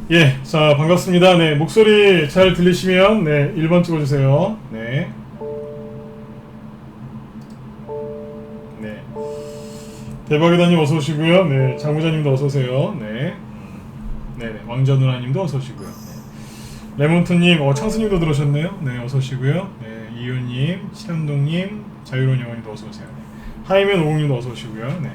예, 자, 반갑습니다. 네, 목소리 잘 들리시면, 네, 1번 찍어주세요. 네, 네. 대박이다님 어서오시고요. 네, 장부자님도 어서오세요. 네, 네네, 왕자 누나님도 어서오시고요. 네. 레몬토님, 창수님도 들어오셨네요. 네, 어서오시고요. 네, 이효님, 신암동님, 자유로운 영혼님도 어서오세요. 네. 하이면 오공님도 어서오시고요. 네.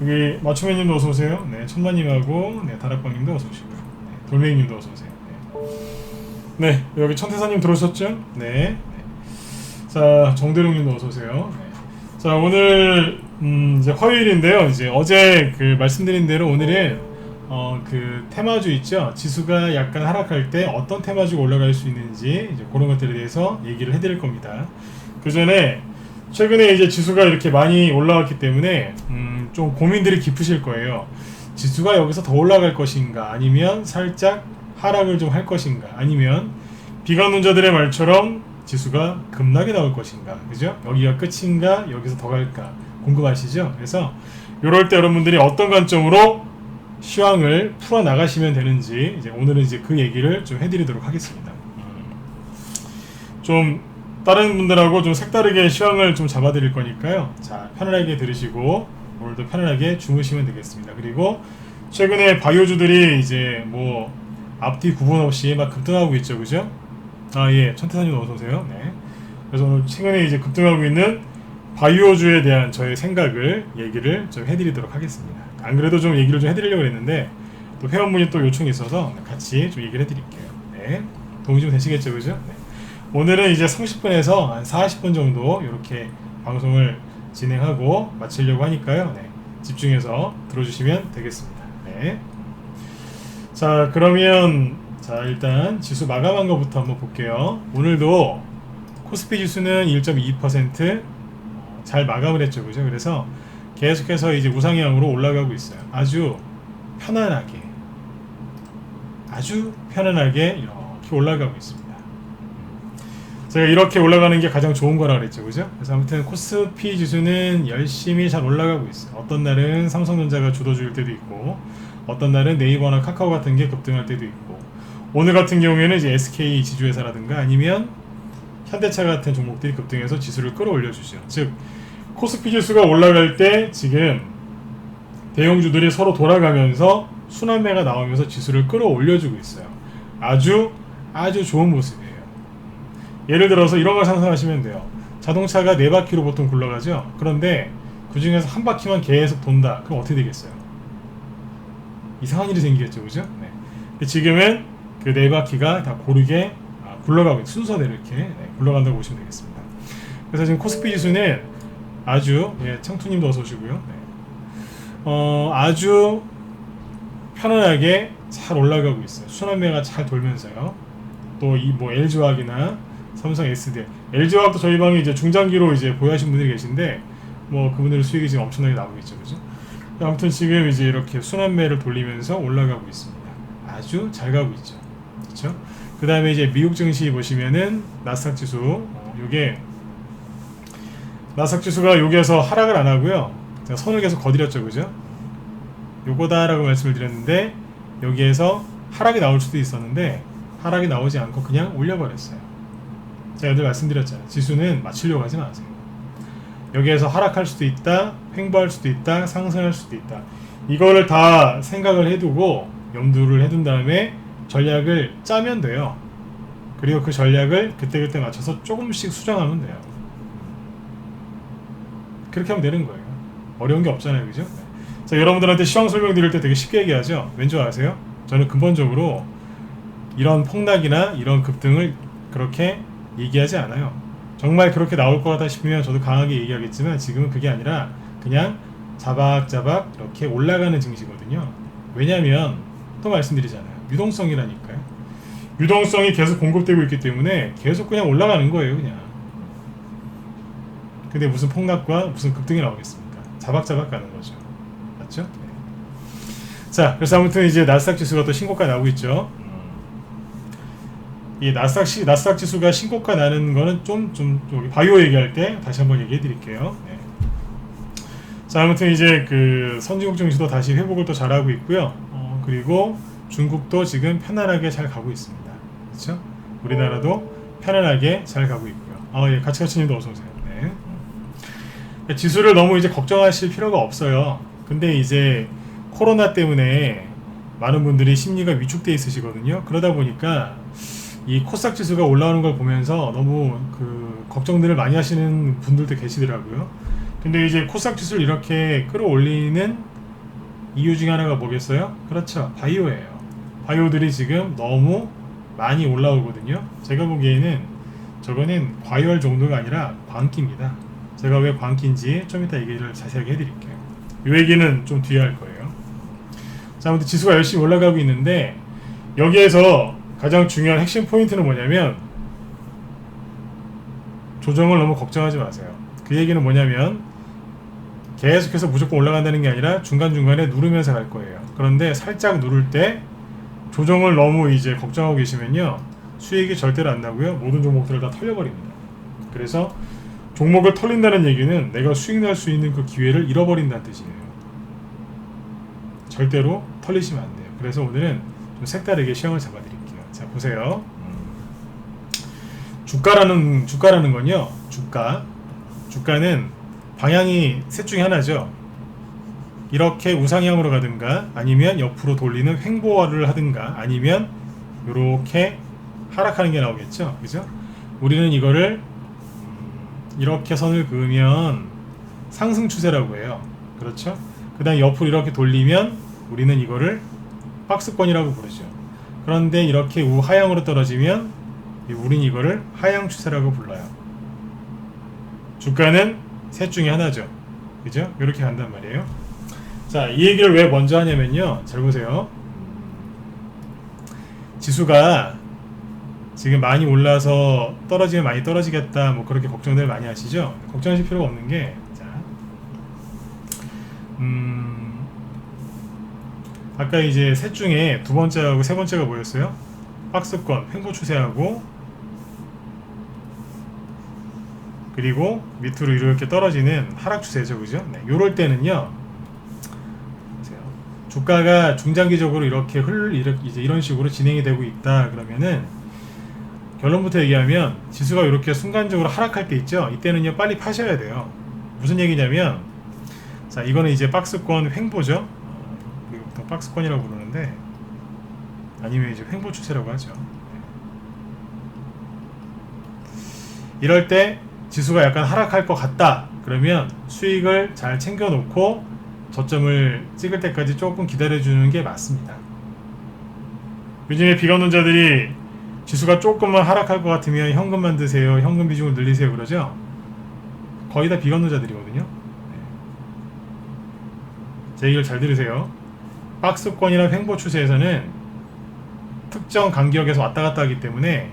여기 마추맨님도 어서오세요. 네, 천마님하고, 네, 다락방님도 어서오시고요. 네, 돌멩이님도 어서오세요. 네, 여기 천태사님 들어오셨죠? 네. 자, 정대룡님도 어서 오세요. 네. 자, 오늘 이제 화요일인데요. 이제 어제 그 말씀드린 대로 오늘은 그 테마주 있죠. 지수가 약간 하락할 때 어떤 테마주가 올라갈 수 있는지 이제 그런 것들에 대해서 얘기를 해드릴 겁니다. 그 전에 최근에 이제 지수가 이렇게 많이 올라왔기 때문에 좀 고민들이 깊으실 거예요. 지수가 여기서 더 올라갈 것인가, 아니면 살짝 하락을 좀 할 것인가, 아니면 비관론자들의 말처럼 지수가 급락이 나올 것인가, 그죠? 여기가 끝인가, 여기서 더 갈까 궁금하시죠? 그래서 이럴 때 여러분들이 어떤 관점으로 시황을 풀어 나가시면 되는지 이제 오늘은 이제 그 얘기를 좀 해드리도록 하겠습니다. 좀 다른 분들하고 좀 색다르게 시황을 좀 잡아드릴 거니까요. 자, 편안하게 들으시고 오늘도 편안하게 주무시면 되겠습니다. 그리고 최근에 바이오주들이 이제 뭐 앞뒤 구분 없이 막 급등하고 있죠, 그죠? 아, 예, 천태사님 어서 오세요. 네. 그래서 오늘 최근에 이제 급등하고 있는 바이오주에 대한 저의 생각을 얘기를 좀 해드리도록 하겠습니다. 안 그래도 좀 얘기를 좀 해드리려고 했는데 또 회원분이 또 요청이 있어서 같이 좀 얘기를 해드릴게요. 네, 도움이 좀 되시겠죠, 그죠? 네. 오늘은 이제 30분에서 한 40분 정도 이렇게 방송을 진행하고 마치려고 하니까요. 네, 집중해서 들어주시면 되겠습니다. 네. 자, 그러면 자, 일단 지수 마감한 것부터 한번 볼게요. 오늘도 코스피 지수는 1.22%잘 마감을 했죠, 그죠? 그래서 계속해서 이제 우상향으로 올라가고 있어요. 아주 편안하게 이렇게 올라가고 있습니다. 제가 이렇게 올라가는 게 가장 좋은 거라 그랬죠, 그죠? 그래서 아무튼 코스피 지수는 열심히 잘 올라가고 있어요. 어떤 날은 삼성전자가 주도주일 때도 있고, 어떤 날은 네이버나 카카오 같은 게 급등할 때도 있고, 오늘 같은 경우에는 이제 SK 지주회사라든가 아니면 현대차 같은 종목들이 급등해서 지수를 끌어올려주죠. 즉 코스피 지수가 올라갈 때 지금 대형주들이 서로 돌아가면서 순환매가 나오면서 지수를 끌어올려주고 있어요. 아주 좋은 모습이에요. 예를 들어서 이런 걸 상상하시면 돼요. 자동차가 4바퀴로 보통 굴러가죠. 그런데 그 중에서 한 바퀴만 계속 돈다. 그럼 어떻게 되겠어요? 이상한 일이 생기겠죠, 그죠? 네. 지금은 그 4바퀴가 다 고르게 굴러가고 있는 순서대로 이렇게 굴러간다고 보시면 되겠습니다. 그래서 지금 코스피 지수는 아주 청투님도 어서 오시고요. 네. 아주 편안하게 잘 올라가고 있어요. 순환매가 잘 돌면서요. 또 이 뭐 LG화학이나 삼성 SD, LG화학도 저희 방에 이제 중장기로 이제 보유하신 분들이 계신데 뭐 그분들의 수익이 지금 엄청나게 나오고 있죠, 그죠? 아무튼 지금 이제 이렇게 순환매를 돌리면서 올라가고 있습니다. 아주 잘 가고 있죠, 그렇죠? 그 다음에 이제 미국 증시 보시면은 나스닥 지수, 요게 나스닥 지수가 여기에서 하락을 안 하고요. 제가 선을 계속 거드렸죠, 그죠? 요거다라고 말씀을 드렸는데 여기에서 하락이 나올 수도 있었는데 하락이 나오지 않고 그냥 올려버렸어요. 제가 늘 말씀드렸잖아요. 지수는 맞추려고 하지 마세요. 여기에서 하락할 수도 있다, 횡보할 수도 있다, 상승할 수도 있다. 이거를 다 생각을 해두고 염두를 해둔 다음에 전략을 짜면 돼요. 그리고 그 전략을 그때그때 맞춰서 조금씩 수정하면 돼요. 그렇게 하면 되는 거예요. 어려운 게 없잖아요, 그죠? 자, 여러분들한테 시황 설명 드릴 때 되게 쉽게 얘기하죠. 왠지 아세요? 저는 근본적으로 이런 폭락이나 이런 급등을 그렇게 얘기하지 않아요. 정말 그렇게 나올 것 같다 싶으면 저도 강하게 얘기하겠지만 지금은 그게 아니라 그냥 자박자박 이렇게 올라가는 증시거든요. 왜냐하면 또 말씀드리잖아요. 유동성이라니까요. 유동성이 계속 공급되고 있기 때문에 계속 그냥 올라가는 거예요, 그냥. 근데 무슨 폭락과 무슨 급등이 나오겠습니까? 자박자박 가는 거죠. 맞죠? 네. 자, 그래서 아무튼 이제 나스닥 지수가 또 신고가 나오고 있죠. 이 나스닥 지수가 신고가 나는 거는 좀 여기 바이오 얘기할 때 다시 한번 얘기해 드릴게요. 네. 자, 아무튼 이제 그 선진국 증시도 다시 회복을 또 잘하고 있고요. 그리고 중국도 지금 편안하게 잘 가고 있습니다. 그렇죠? 우리나라도 편안하게 잘 가고 있고요. 예, 가치가치님도 어서 오세요. 네. 지수를 너무 이제 걱정하실 필요가 없어요. 근데 이제 코로나 때문에 많은 분들이 심리가 위축돼 있으시거든요. 그러다 보니까 이 코스닥 지수가 올라오는 걸 보면서 너무 그 걱정들을 많이 하시는 분들도 계시더라고요. 근데 이제 코스닥 지수를 이렇게 끌어올리는 이유 중에 하나가 뭐겠어요? 그렇죠. 바이오예요. 바이오들이 지금 너무 많이 올라오거든요. 제가 보기에는 저거는 과열 정도가 아니라 광기입니다. 제가 왜 광기인지 좀 이따 얘기를 자세하게 해드릴게요. 이 얘기는 좀 뒤에 할 거예요. 자, 아무튼 지수가 열심히 올라가고 있는데 여기에서 가장 중요한 핵심 포인트는 뭐냐면 조정을 너무 걱정하지 마세요. 그 얘기는 뭐냐면 계속해서 무조건 올라간다는 게 아니라 중간중간에 누르면서 갈 거예요. 그런데 살짝 누를 때 조정을 너무 이제 걱정하고 계시면요, 수익이 절대로 안 나고요, 모든 종목들을 다 털려버립니다. 그래서 종목을 털린다는 얘기는 내가 수익 날 수 있는 그 기회를 잃어버린다는 뜻이에요. 절대로 털리시면 안 돼요. 그래서 오늘은 좀 색다르게 시험을 잡아드릴게요. 자, 보세요. 주가라는 건요, 주가는 방향이 셋 중에 하나죠. 이렇게 우상향으로 가든가 아니면 옆으로 돌리는 횡보를 하든가 아니면 이렇게 하락하는 게 나오겠죠. 그죠? 우리는 이거를 이렇게 선을 그으면 상승 추세라고 해요. 그렇죠? 그 다음 옆으로 이렇게 돌리면 우리는 이거를 박스권이라고 부르죠. 그런데 이렇게 우하향으로 떨어지면 우리는 이거를 하향 추세라고 불러요. 주가는 셋 중에 하나죠. 그죠? 이렇게 간단 말이에요. 자, 이 얘기를 왜 먼저 하냐면요, 잘 보세요. 지수가 지금 많이 올라서 떨어지면 많이 떨어지겠다, 뭐 그렇게 걱정들 많이 하시죠? 걱정하실 필요가 없는 게, 자, 아까 이제 셋 중에 두 번째하고 세 번째가 뭐였어요? 박스권, 횡보 추세하고, 그리고 밑으로 이렇게 떨어지는 하락 추세죠, 그죠? 네, 요럴 때는요, 주가가 중장기적으로 이렇게 이제 이런 식으로 진행이 되고 있다 그러면은, 결론부터 얘기하면 지수가 이렇게 순간적으로 하락할 때 있죠. 이때는요, 빨리 파셔야 돼요. 무슨 얘기냐면, 자, 이거는 이제 박스권 횡보죠. 그리고 보통 박스권이라고 부르는데, 아니면 이제 횡보 추세라고 하죠. 이럴 때 지수가 약간 하락할 것 같다 그러면 수익을 잘 챙겨 놓고 저점을 찍을 때까지 조금 기다려주는 게 맞습니다. 요즘에 비관론자들이 지수가 조금만 하락할 것 같으면 현금만 드세요, 현금 비중을 늘리세요 그러죠. 거의 다 비관론자들이거든요. 네. 제 얘기를 잘 들으세요. 박스권이나 횡보 추세에서는 특정 간격에서 왔다 갔다 하기 때문에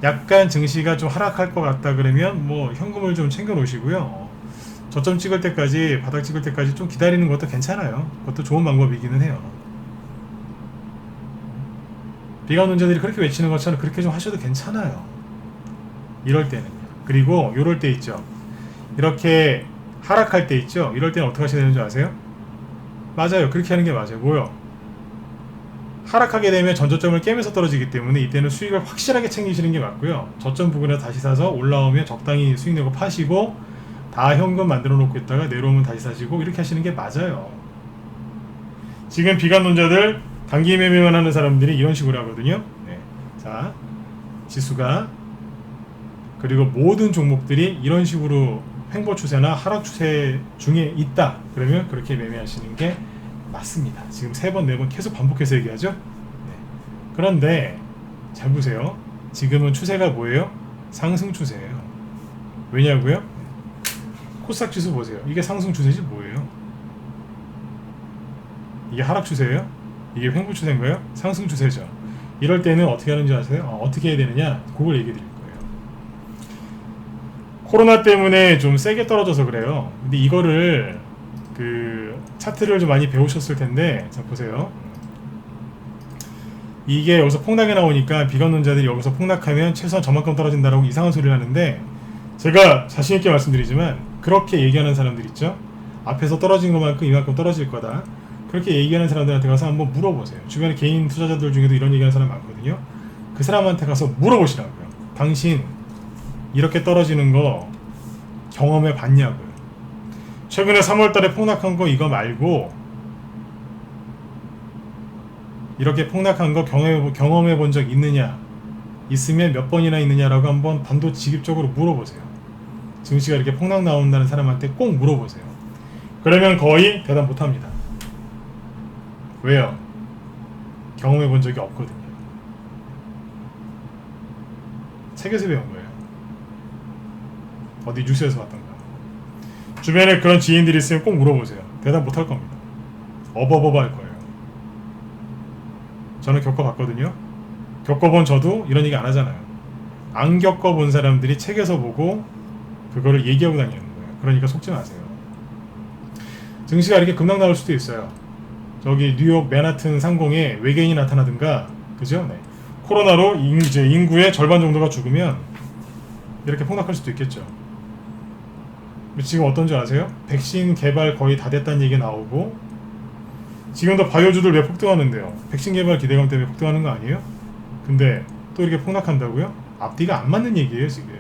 약간 증시가 좀 하락할 것 같다 그러면 뭐 현금을 좀 챙겨 놓으시고요, 저점 찍을 때까지, 바닥 찍을 때까지 좀 기다리는 것도 괜찮아요. 그것도 좋은 방법이기는 해요. 비관론자들이 그렇게 외치는 것처럼 그렇게 좀 하셔도 괜찮아요. 이럴 때는요. 그리고 요럴 때 있죠, 이렇게 하락할 때 있죠, 이럴 때는 어떻게 하셔야 되는 줄 아세요? 맞아요, 그렇게 하는 게 맞아요. 뭐요? 하락하게 되면 전저점을 깨면서 떨어지기 때문에 이때는 수익을 확실하게 챙기시는 게 맞고요, 저점 부근에 다시 사서 올라오면 적당히 수익 내고 파시고, 다 현금 만들어 놓고 있다가 내려오면 다시 사시고, 이렇게 하시는 게 맞아요. 지금 비관론자들, 단기 매매만 하는 사람들이 이런 식으로 하거든요. 네. 자, 지수가, 그리고 모든 종목들이 이런 식으로 횡보 추세나 하락 추세 중에 있다 그러면 그렇게 매매하시는 게 맞습니다. 지금 3번, 4번 계속 반복해서 얘기하죠. 네. 그런데 잘 보세요. 지금은 추세가 뭐예요? 상승 추세예요. 왜냐고요? 코스닥 지수 보세요. 이게 상승 추세지 뭐예요? 이게 하락 추세예요? 이게 횡보 추세인가요? 상승 추세죠. 이럴 때는 어떻게 하는지 아세요? 어떻게 해야 되느냐? 그걸 얘기해 드릴 거예요. 코로나 때문에 좀 세게 떨어져서 그래요. 근데 이거를 그 차트를 좀 많이 배우셨을 텐데, 자 보세요. 이게 여기서 폭락이 나오니까 비관론자들이 여기서 폭락하면 최소한 저만큼 떨어진다라고 이상한 소리를 하는데, 제가 자신 있게 말씀드리지만 그렇게 얘기하는 사람들 있죠. 앞에서 떨어진 것만큼 이만큼 떨어질 거다. 그렇게 얘기하는 사람들한테 가서 한번 물어보세요. 주변에 개인 투자자들 중에도 이런 얘기하는 사람 많거든요. 그 사람한테 가서 물어보시라고요. 당신 이렇게 떨어지는 거 경험해 봤냐고요. 최근에 3월달에 폭락한 거 이거 말고 이렇게 폭락한 거 경험해 본 적 있느냐, 있으면 몇 번이나 있느냐라고 한번 단도직입적으로 물어보세요. 증시가 이렇게 폭락 나온다는 사람한테 꼭 물어보세요. 그러면 거의 대답 못합니다. 왜요? 경험해 본 적이 없거든요. 책에서 배운 거예요. 어디 뉴스에서 봤던가. 주변에 그런 지인들이 있으면 꼭 물어보세요. 대답 못할 겁니다. 어버버버 할 거예요. 저는 겪어봤거든요. 겪어본 저도 이런 얘기 안 하잖아요. 안 겪어본 사람들이 책에서 보고 그거를 얘기하고 다니는 거예요. 그러니까 속지 마세요. 증시가 이렇게 급락 나올 수도 있어요. 저기 뉴욕 맨하튼 상공에 외계인이 나타나든가, 그죠? 네. 코로나로 이제 인구의 절반 정도가 죽으면 이렇게 폭락할 수도 있겠죠. 지금 어떤 줄 아세요? 백신 개발 거의 다 됐다는 얘기 나오고, 지금도 바이오주들 왜 폭등하는데요? 백신 개발 기대감 때문에 폭등하는 거 아니에요? 근데 또 이렇게 폭락한다고요? 앞뒤가 안 맞는 얘기예요. 지금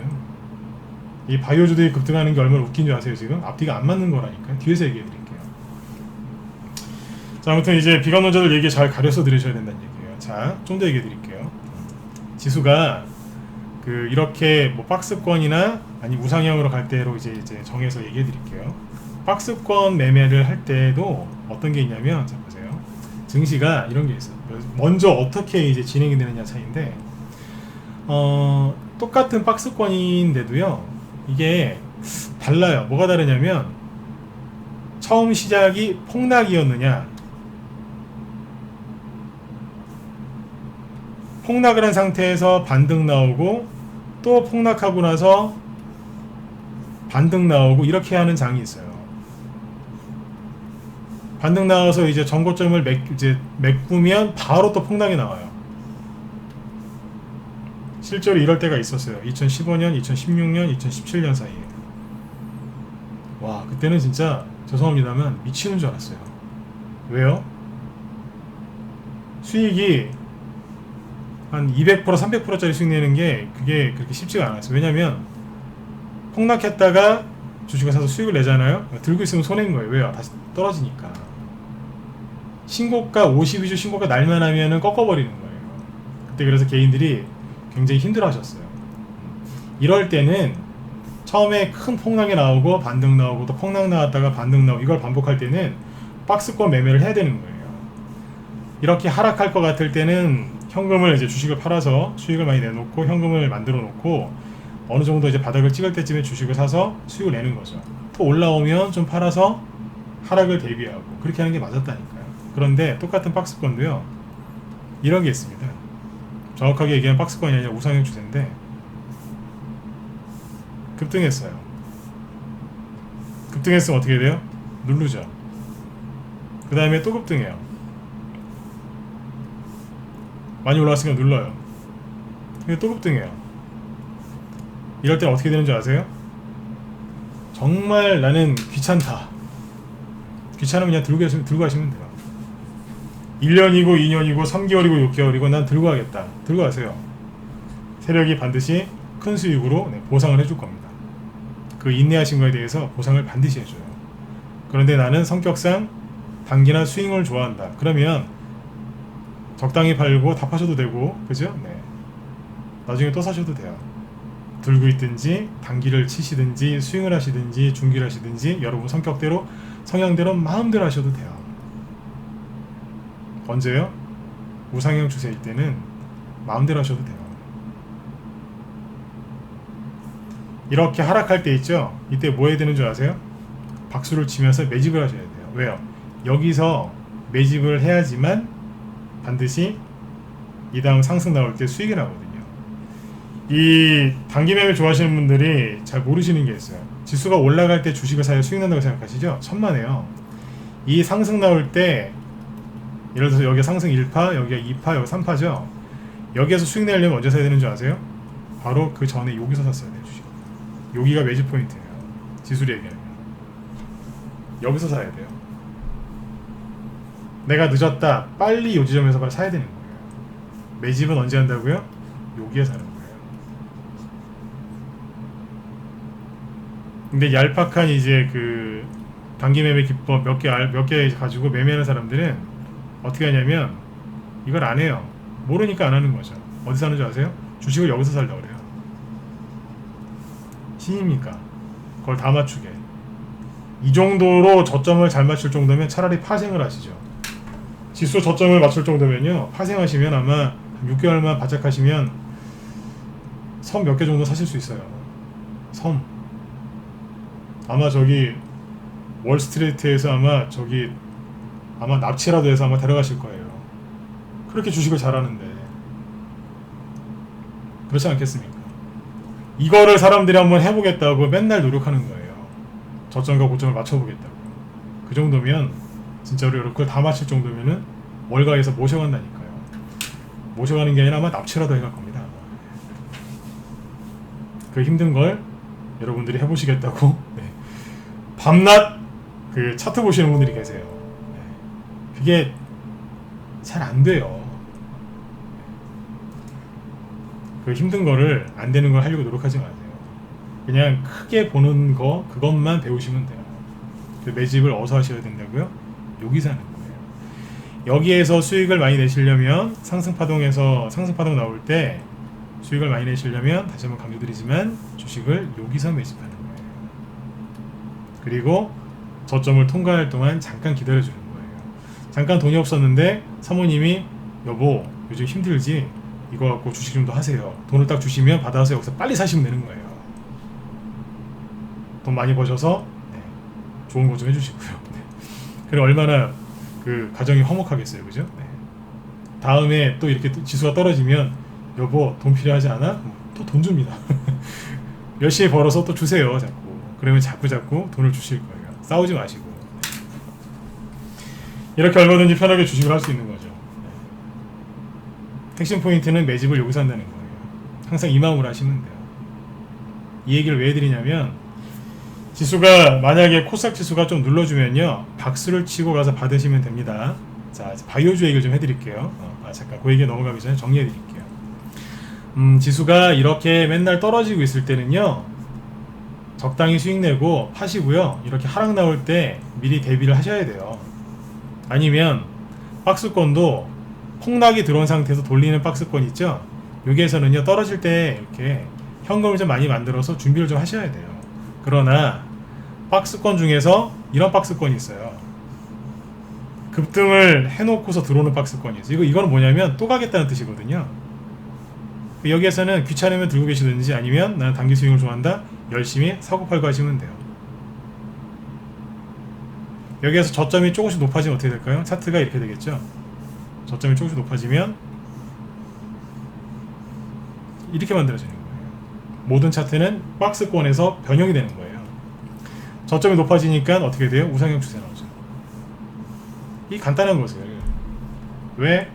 이 바이오주들이 급등하는 게 얼마나 웃긴 줄 아세요? 지금 앞뒤가 안 맞는 거라니까요. 뒤에서 얘기해 드릴게요. 자, 아무튼 이제 비관론자들 얘기 잘 가려서 들으셔야 된다는 얘기예요. 자, 좀 더 얘기해 드릴게요. 지수가 이렇게 뭐 박스권이나 아니 우상향으로 갈 때로 이제 정해서 얘기해 드릴게요. 박스권 매매를 할 때도 어떤 게 있냐면, 자 보세요. 증시가 이런 게 있어요. 먼저 어떻게 이제 진행이 되느냐 차이인데, 똑같은 박스권인데도요, 이게 달라요. 뭐가 다르냐면, 처음 시작이 폭락이었느냐, 폭락을 한 상태에서 반등 나오고 또 폭락하고 나서 반등 나오고 이렇게 하는 장이 있어요. 반등 나와서 이제 전고점을 메꾸면 바로 또 폭락이 나와요. 실제로 이럴 때가 있었어요. 2015년, 2016년, 2017년 사이에. 와, 그때는 진짜 죄송합니다만 미치는 줄 알았어요. 왜요? 수익이 한 200%, 300%짜리 수익 내는 게 그게 그렇게 쉽지가 않았어요. 왜냐면 폭락했다가 주식을 사서 수익을 내잖아요. 들고 있으면 손해인 거예요. 왜요? 다시 떨어지니까. 신고가 52주 신고가 날만 하면은 꺾어버리는 거예요. 그때 그래서 개인들이 굉장히 힘들어하셨어요. 이럴 때는 처음에 큰 폭락이 나오고 반등 나오고 또 폭락 나왔다가 반등 나오고 이걸 반복할 때는 박스권 매매를 해야 되는 거예요. 이렇게 하락할 것 같을 때는 현금을 이제 주식을 팔아서 수익을 많이 내놓고 현금을 만들어 놓고 어느 정도 이제 바닥을 찍을 때쯤에 주식을 사서 수익을 내는 거죠. 또 올라오면 좀 팔아서 하락을 대비하고 그렇게 하는 게 맞았다니까요. 그런데 똑같은 박스권도요, 이런 게 있습니다. 정확하게 얘기하면 박스권이 아니라 우상향 추세인데 급등했어요. 급등했으면 어떻게 돼요? 누르죠. 그 다음에 또 급등해요. 많이 올라왔으니까 눌러요. 근데 또 급등해요. 이럴 때는 어떻게 되는 줄 아세요? 정말 나는 귀찮다. 귀찮으면 그냥 들고 가시면 돼요. 1년이고 2년이고 3개월이고 6개월이고 난 들고 가겠다. 들고 가세요. 세력이 반드시 큰 수익으로 보상을 해줄 겁니다. 그 인내하신 거에 대해서 보상을 반드시 해줘요. 그런데 나는 성격상 단기나 스윙을 좋아한다. 그러면 적당히 팔고 다 파셔도 되고, 그죠? 네. 나중에 또 사셔도 돼요. 들고 있든지 단기를 치시든지 스윙을 하시든지 중기를 하시든지 여러분 성격대로 성향대로 마음대로 하셔도 돼요. 언제요? 우상향 추세일 때는 마음대로 하셔도 돼요. 이렇게 하락할 때 있죠? 이때 뭐 해야 되는 줄 아세요? 박수를 치면서 매집을 하셔야 돼요. 왜요? 여기서 매집을 해야지만 반드시 이 다음 상승 나올 때 수익이 나거든요. 이 단기 매매 좋아하시는 분들이 잘 모르시는 게 있어요. 지수가 올라갈 때 주식을 사야 수익 난다고 생각하시죠? 천만에요. 이 상승 나올 때 예를 들어서 여기 상승 1파, 여기가 2파, 여기 3파죠? 여기에서 수익 내려면 언제 사야 되는 줄 아세요? 바로 그 전에 여기서 샀어야 돼요, 주식. 여기가 매집 포인트예요. 지수를 얘기하면. 여기서 사야 돼요. 내가 늦었다. 빨리 요 지점에서 빨리 사야 되는 거예요. 매집은 언제 한다고요? 여기에 사는 거예요. 근데 얄팍한 이제 그 단기 매매 기법 몇 개 가지고 매매하는 사람들은 어떻게 하냐면 이걸 안 해요. 모르니까 안 하는 거죠. 어디서 하는 줄 아세요? 주식을 여기서 살려고 그래요. 신입니까? 그걸 다 맞추게. 이 정도로 저점을 잘 맞출 정도면 차라리 파생을 하시죠. 지수 저점을 맞출 정도면요, 파생하시면 아마 6개월만 바짝 하시면 섬 몇 개 정도 사실 수 있어요. 섬. 아마 저기 월스트리트에서 아마 납치라도 해서 아마 데려가실 거예요. 그렇게 주식을 잘하는데. 그렇지 않겠습니까? 이거를 사람들이 한번 해보겠다고 맨날 노력하는 거예요. 저점과 고점을 맞춰보겠다고. 그 정도면 진짜로 여러분 그걸 다 맞힐 정도면은 월가에서 모셔간다니까요. 모셔가는 게 아니라 아마 납치라도 해갈 겁니다. 그 힘든 걸 여러분들이 해보시겠다고. 네. 밤낮 그 차트 보시는 분들이 계세요. 네. 그게 잘 안 돼요. 그 힘든 거를 안 되는 걸 하려고 노력하지 마세요. 그냥 크게 보는 거 그것만 배우시면 돼요. 그 매집을 어디서 하셔야 된다고요? 여기서 하는 거예요. 여기에서 수익을 많이 내시려면 상승파동 나올 때 수익을 많이 내시려면 다시 한번 강조드리지만 주식을 여기서 매집하는 거예요. 그리고 저점을 통과할 동안 잠깐 기다려주는 거예요. 잠깐 돈이 없었는데 사모님이 여보 요즘 힘들지? 이거 갖고 주식 좀 더 하세요. 돈을 딱 주시면 받아서 여기서 빨리 사시면 되는 거예요. 돈 많이 버셔서 네, 좋은 거 좀 해주시고요. 네. 그래 얼마나 그 가정이 화목하겠어요, 그죠? 네. 다음에 또 이렇게 지수가 떨어지면 여보 돈 필요하지 않아? 또 돈 줍니다. 열심히 벌어서 또 주세요, 자꾸. 그러면 자꾸 돈을 주실 거예요. 싸우지 마시고. 네. 이렇게 얼마든지 편하게 주식을 할 수 있는 거죠. 핵심 포인트는 매집을 여기서 한다는 거예요. 항상 이 마음으로 하시면 돼요. 이 얘기를 왜 해드리냐면 지수가 만약에 코스닥 지수가 좀 눌러주면요 박수를 치고 가서 받으시면 됩니다. 자 바이오주 얘기를 좀 해드릴게요. 잠깐 그 얘기 넘어가기 전에 정리해드릴게요. 지수가 이렇게 맨날 떨어지고 있을 때는요 적당히 수익 내고 파시고요. 이렇게 하락 나올 때 미리 대비를 하셔야 돼요. 아니면 박스권도 폭락이 들어온 상태에서 돌리는 박스권 있죠? 여기에서는요 떨어질 때 이렇게 현금을 좀 많이 만들어서 준비를 좀 하셔야 돼요. 그러나 박스권 중에서 이런 박스권이 있어요. 급등을 해놓고서 들어오는 박스권이 있어요. 이거는 뭐냐면 또 가겠다는 뜻이거든요. 여기에서는 귀찮으면 들고 계시든지 아니면 나는 단기 수익을 좋아한다 열심히 사고팔고 하시면 돼요. 여기에서 저점이 조금씩 높아지면 어떻게 될까요? 차트가 이렇게 되겠죠. 저점이 조금씩 높아지면 이렇게 만들어지는 거예요. 모든 차트는 박스권에서 변형이 되는 거예요. 저점이 높아지니까 어떻게 돼요? 우상향 추세 나오죠. 이 간단한 것을 왜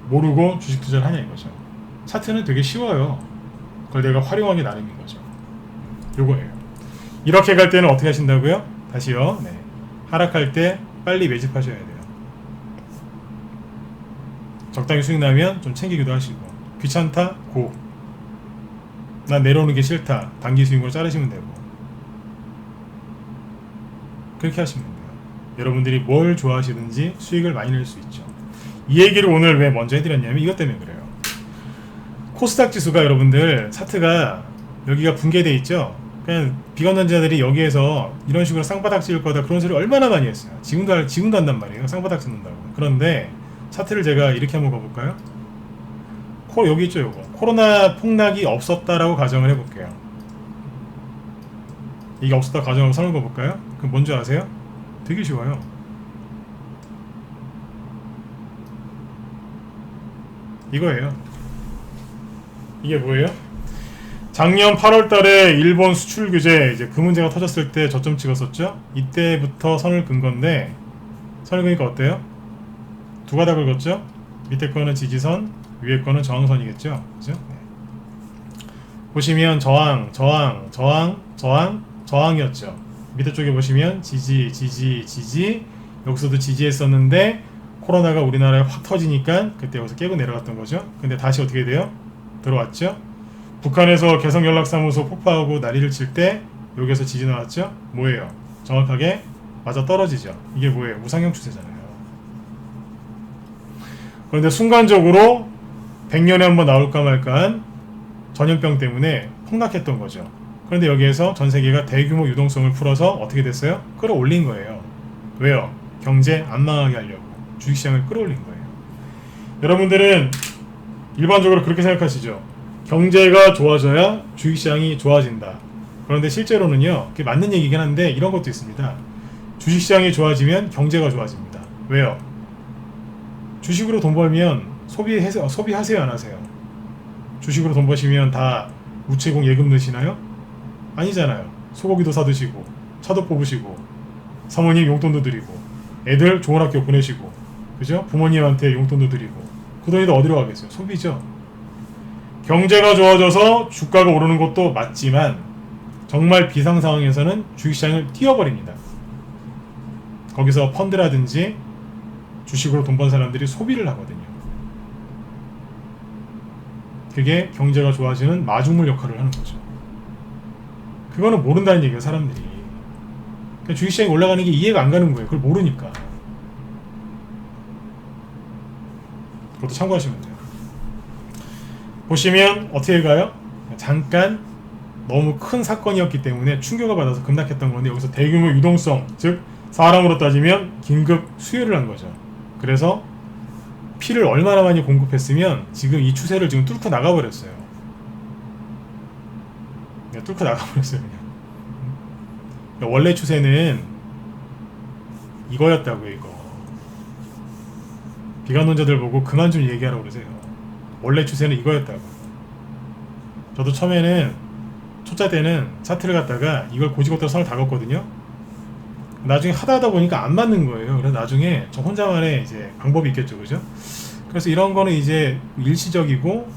모르고 주식 투자를 하냐 이거죠. 차트는 되게 쉬워요. 그걸 내가 활용하기 나름인 거죠. 요거예요. 이렇게 갈 때는 어떻게 하신다고요? 다시요. 네. 하락할 때 빨리 매집하셔야 돼요. 적당히 수익 나면 좀 챙기기도 하시고 귀찮다? 고. 난 내려오는 게 싫다. 단기 수익으로 자르시면 되고 그렇게 하시면 돼요. 여러분들이 뭘 좋아하시든지 수익을 많이 낼 수 있죠. 이 얘기를 오늘 왜 먼저 해드렸냐면 이것 때문에 그래요. 코스닥 지수가 여러분들 차트가 여기가 붕괴돼 있죠. 그냥 비관론자들이 여기에서 이런 식으로 쌍바닥 찍을 거다 그런 소리 얼마나 많이 했어요. 지금도 한단 말이에요. 쌍바닥 찍는다고. 그런데 차트를 제가 이렇게 한번 가볼까요? 여기 있죠, 요거. 코로나 폭락이 없었다라고 가정을 해볼게요. 이게 없었다 가정하고 선을 그어볼까요? 그럼 뭔지 아세요? 되게 쉬워요. 이거예요. 이게 뭐예요? 작년 8월 달에 일본 수출 규제 이제 그 문제가 터졌을 때 저점 찍었었죠? 이때부터 선을 긋은 건데 선을 그으니까 어때요? 두 가닥을 긋죠? 밑에 거는 지지선, 위에 거는 저항선이겠죠? 그죠? 네. 보시면 저항이었죠. 밑에 쪽에 보시면 지지, 여기서도 지지했었는데 코로나가 우리나라에 확 터지니까 그때 여기서 깨고 내려갔던 거죠. 근데 다시 어떻게 돼요? 들어왔죠. 북한에서 개성연락사무소 폭파하고 난리를 칠 때 여기서 지지 나왔죠. 뭐예요? 정확하게 맞아 떨어지죠. 이게 뭐예요? 우상향 추세잖아요. 그런데 순간적으로 100년에 한번 나올까 말까한 전염병 때문에 폭락했던 거죠. 그런데 여기에서 전 세계가 대규모 유동성을 풀어서 어떻게 됐어요? 끌어올린 거예요. 왜요? 경제 안 망하게 하려고 주식시장을 끌어올린 거예요. 여러분들은 일반적으로 그렇게 생각하시죠? 경제가 좋아져야 주식시장이 좋아진다. 그런데 실제로는요, 그게 맞는 얘기긴 한데 이런 것도 있습니다. 주식시장이 좋아지면 경제가 좋아집니다. 왜요? 주식으로 돈 벌면 소비하세요, 안 하세요? 주식으로 돈 버시면 다 우체국 예금 넣으시나요? 아니잖아요. 소고기도 사드시고 차도 뽑으시고 사모님 용돈도 드리고 애들 좋은 학교 보내시고 그죠? 부모님한테 용돈도 드리고 그 돈이 다 어디로 가겠어요? 소비죠. 경제가 좋아져서 주가가 오르는 것도 맞지만 정말 비상 상황에서는 주식시장을 띄워버립니다. 거기서 펀드라든지 주식으로 돈 번 사람들이 소비를 하거든요. 그게 경제가 좋아지는 마중물 역할을 하는 거죠. 그거는 모른다는 얘기예요, 사람들이. 그러니까 주식시장이 올라가는 게 이해가 안 가는 거예요. 그걸 모르니까. 그것도 참고하시면 돼요. 보시면 어떻게 가요? 잠깐 너무 큰 사건이었기 때문에 충격을 받아서 급락했던 건데 여기서 대규모 유동성, 즉 사람으로 따지면 긴급 수요를 한 거죠. 그래서 피를 얼마나 많이 공급했으면 지금 이 추세를 지금 뚫고 나가버렸어요. 뚫고 나가버렸어요 그냥. 원래 추세는 이거였다고요. 이거 비관론자들 보고 그만 좀 얘기하라고 그러세요. 원래 추세는 이거였다고. 저도 처음에는 초짜 때는 차트를 갖다가 이걸 고지고대로 선을 다 걷거든요. 나중에 하다 보니까 안 맞는 거예요. 그래서 나중에 저 혼자만의 이제 방법이 있겠죠, 그죠? 그래서 이런 거는 이제 일시적이고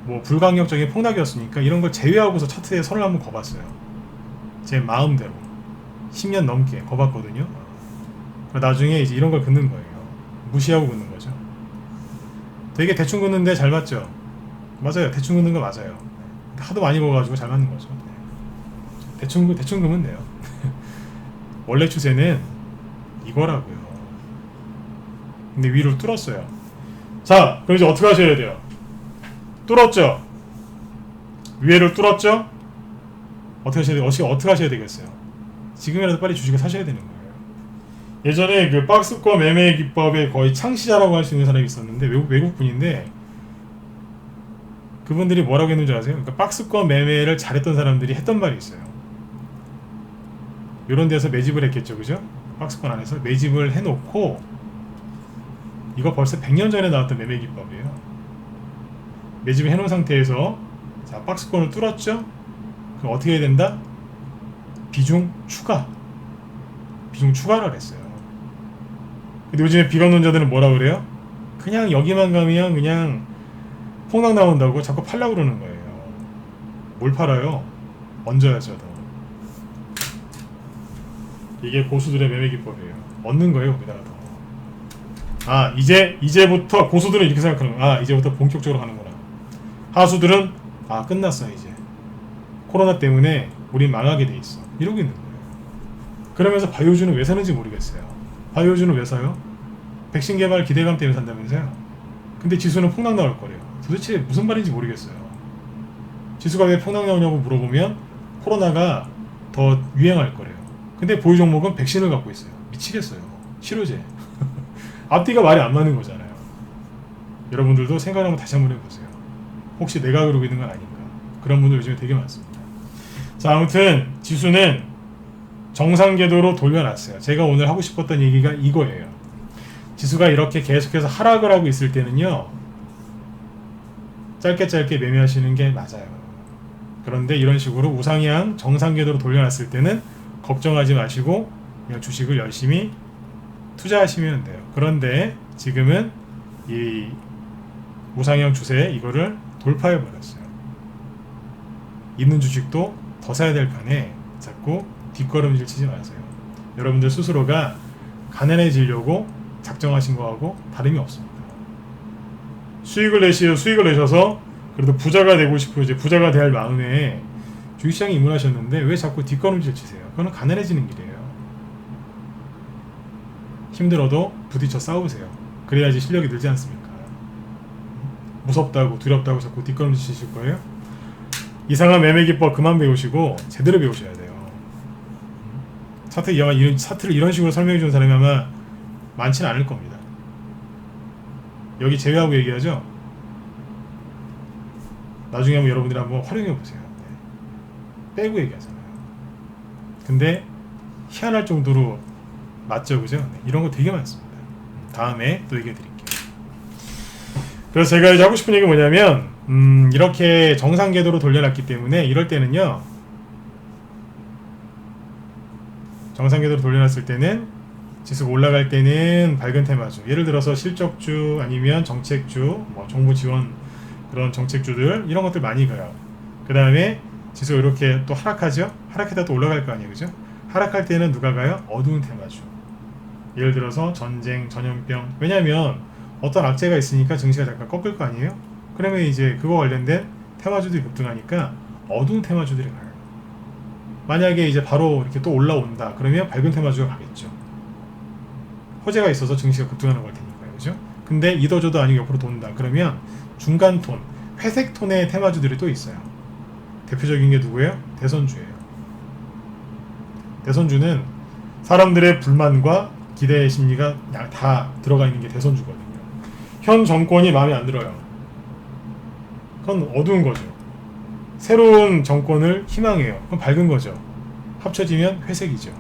뭐 불강력적인 폭락이었으니까 이런 걸 제외하고서 차트에 선을 한번 거봤어요. 제 마음대로 10년 넘게 거봤거든요. 나중에 이제 이런 걸 긋는 거예요. 무시하고 긋는 거죠. 되게 대충 긋는데 잘 맞죠? 맞아요. 대충 긋는 거 맞아요. 하도 많이 먹어가지고 잘 맞는 거죠. 대충 긋면 돼요. 원래 추세는 이거라고요. 근데 위로 뚫었어요. 자, 그럼 이제 어떻게 하셔야 돼요? 뚫었죠? 위에를 뚫었죠? 어떻게 하셔야 돼요? 어떻게 하셔야 되겠어요? 지금이라도 빨리 주식을 사셔야 되는 거예요. 예전에 그 박스권 매매 기법의 거의 창시자라고 할 수 있는 사람이 있었는데 외국 분인데 그분들이 뭐라고 했는지 아세요? 그러니까 박스권 매매를 잘했던 사람들이 했던 말이 있어요. 이런 데서 매집을 했겠죠, 그죠? 박스권 안에서 매집을 해놓고 이거 벌써 100년 전에 나왔던 매매 기법이에요. 매집을 해놓은 상태에서 자 박스권을 뚫었죠? 그럼 어떻게 해야 된다? 비중 추가를 했어요. 근데 요즘에 비관론자들은 뭐라 그래요? 그냥 여기만 가면 그냥 폭락 나온다고 자꾸 팔려고 그러는 거예요. 뭘 팔아요? 얹어야죠. 이게 고수들의 매매 기법이에요. 얻는 거예요, 거기다가 더. 아, 이제부터 고수들은 이렇게 생각하는 거야. 아, 이제부터 본격적으로 하는구나. 하수들은 아, 끝났어 이제. 코로나 때문에 우린 망하게 돼 있어. 이러고 있는 거예요. 그러면서 바이오주는 왜 사는지 모르겠어요. 바이오주는 왜 사요? 백신 개발 기대감 때문에 산다면서요? 근데 지수는 폭락 나올 거래요. 도대체 무슨 말인지 모르겠어요. 지수가 왜 폭락 나오냐고 물어보면 코로나가 더 유행할 거래요. 근데 보유 종목은 백신을 갖고 있어요. 미치겠어요. 치료제. 앞뒤가 말이 안 맞는 거잖아요. 여러분들도 생각을 한번 다시 한번 해보세요. 혹시 내가 그러고 있는 건 아닌가? 그런 분들 요즘에 되게 많습니다. 자, 아무튼 지수는 정상 궤도로 돌려놨어요. 제가 오늘 하고 싶었던 얘기가 이거예요. 지수가 이렇게 계속해서 하락을 하고 있을 때는요, 짧게 매매하시는 게 맞아요. 그런데 이런 식으로 우상향 정상 궤도로 돌려놨을 때는 걱정하지 마시고 그냥 주식을 열심히 투자하시면 돼요. 그런데 지금은 이 우상향 추세 이거를 돌파해 버렸어요. 있는 주식도 더 사야 될 판에 자꾸 뒷걸음질 치지 마세요. 여러분들 스스로가 가난해지려고 작정하신 거하고 다름이 없습니다. 수익을 내셔서 그래도 부자가 되고 싶고 이제 부자가 될 마음에 주식시장에 입문하셨는데 왜 자꾸 뒷걸음질 치세요? 그거는 가난해지는 길이에요. 힘들어도 부딪혀 싸우세요. 그래야지 실력이 늘지 않습니까? 무섭다고 두렵다고 자꾸 뒷걸음질 치실 거예요? 이상한 매매 기법 그만 배우시고 제대로 배우셔야 돼요. 차트를 이런 식으로 설명해 주는 사람이 아마 많지는 않을 겁니다. 여기 제외하고 얘기하죠. 나중에 한번 여러분들이 한번 활용해 보세요. 네. 빼고 얘기하잖아요. 근데 희한할 정도로 맞죠, 그죠? 네. 이런 거 되게 많습니다. 다음에 또 얘기해 드릴게요. 그래서 제가 이제 하고 싶은 얘기 뭐냐면 이렇게 정상 궤도로 돌려놨기 때문에 이럴 때는요, 정상 궤도로 돌려놨을 때는 지수가 올라갈 때는 밝은 테마주, 예를 들어서 실적주 아니면 정책주, 뭐 정부 지원 그런 정책주들 이런 것들 많이 가요. 그 다음에 지수가 이렇게 또 하락하죠. 하락했다 또 올라갈 거 아니에요, 그죠? 하락할 때는 누가 가요? 어두운 테마주. 예를 들어서 전쟁, 전염병. 왜냐하면 어떤 악재가 있으니까 증시가 잠깐 꺾을 거 아니에요? 그러면 이제 그거 관련된 테마주들이 급등하니까 어두운 테마주들이 가요. 만약에 이제 바로 이렇게 또 올라온다 그러면 밝은 테마주가 가겠죠. 호재가 있어서 증시가 급등하는 걸 테니까요, 그죠? 근데 이도저도 아니고 옆으로 돈다 그러면 중간 톤, 회색 톤의 테마주들이 또 있어요. 대표적인 게 누구예요? 대선주예요. 대선주는 사람들의 불만과 기대 심리가 다 들어가 있는 게 대선주거든요. 현 정권이 마음에 안 들어요. 그건 어두운 거죠. 새로운 정권을 희망해요. 그건 밝은 거죠. 합쳐지면 회색이죠.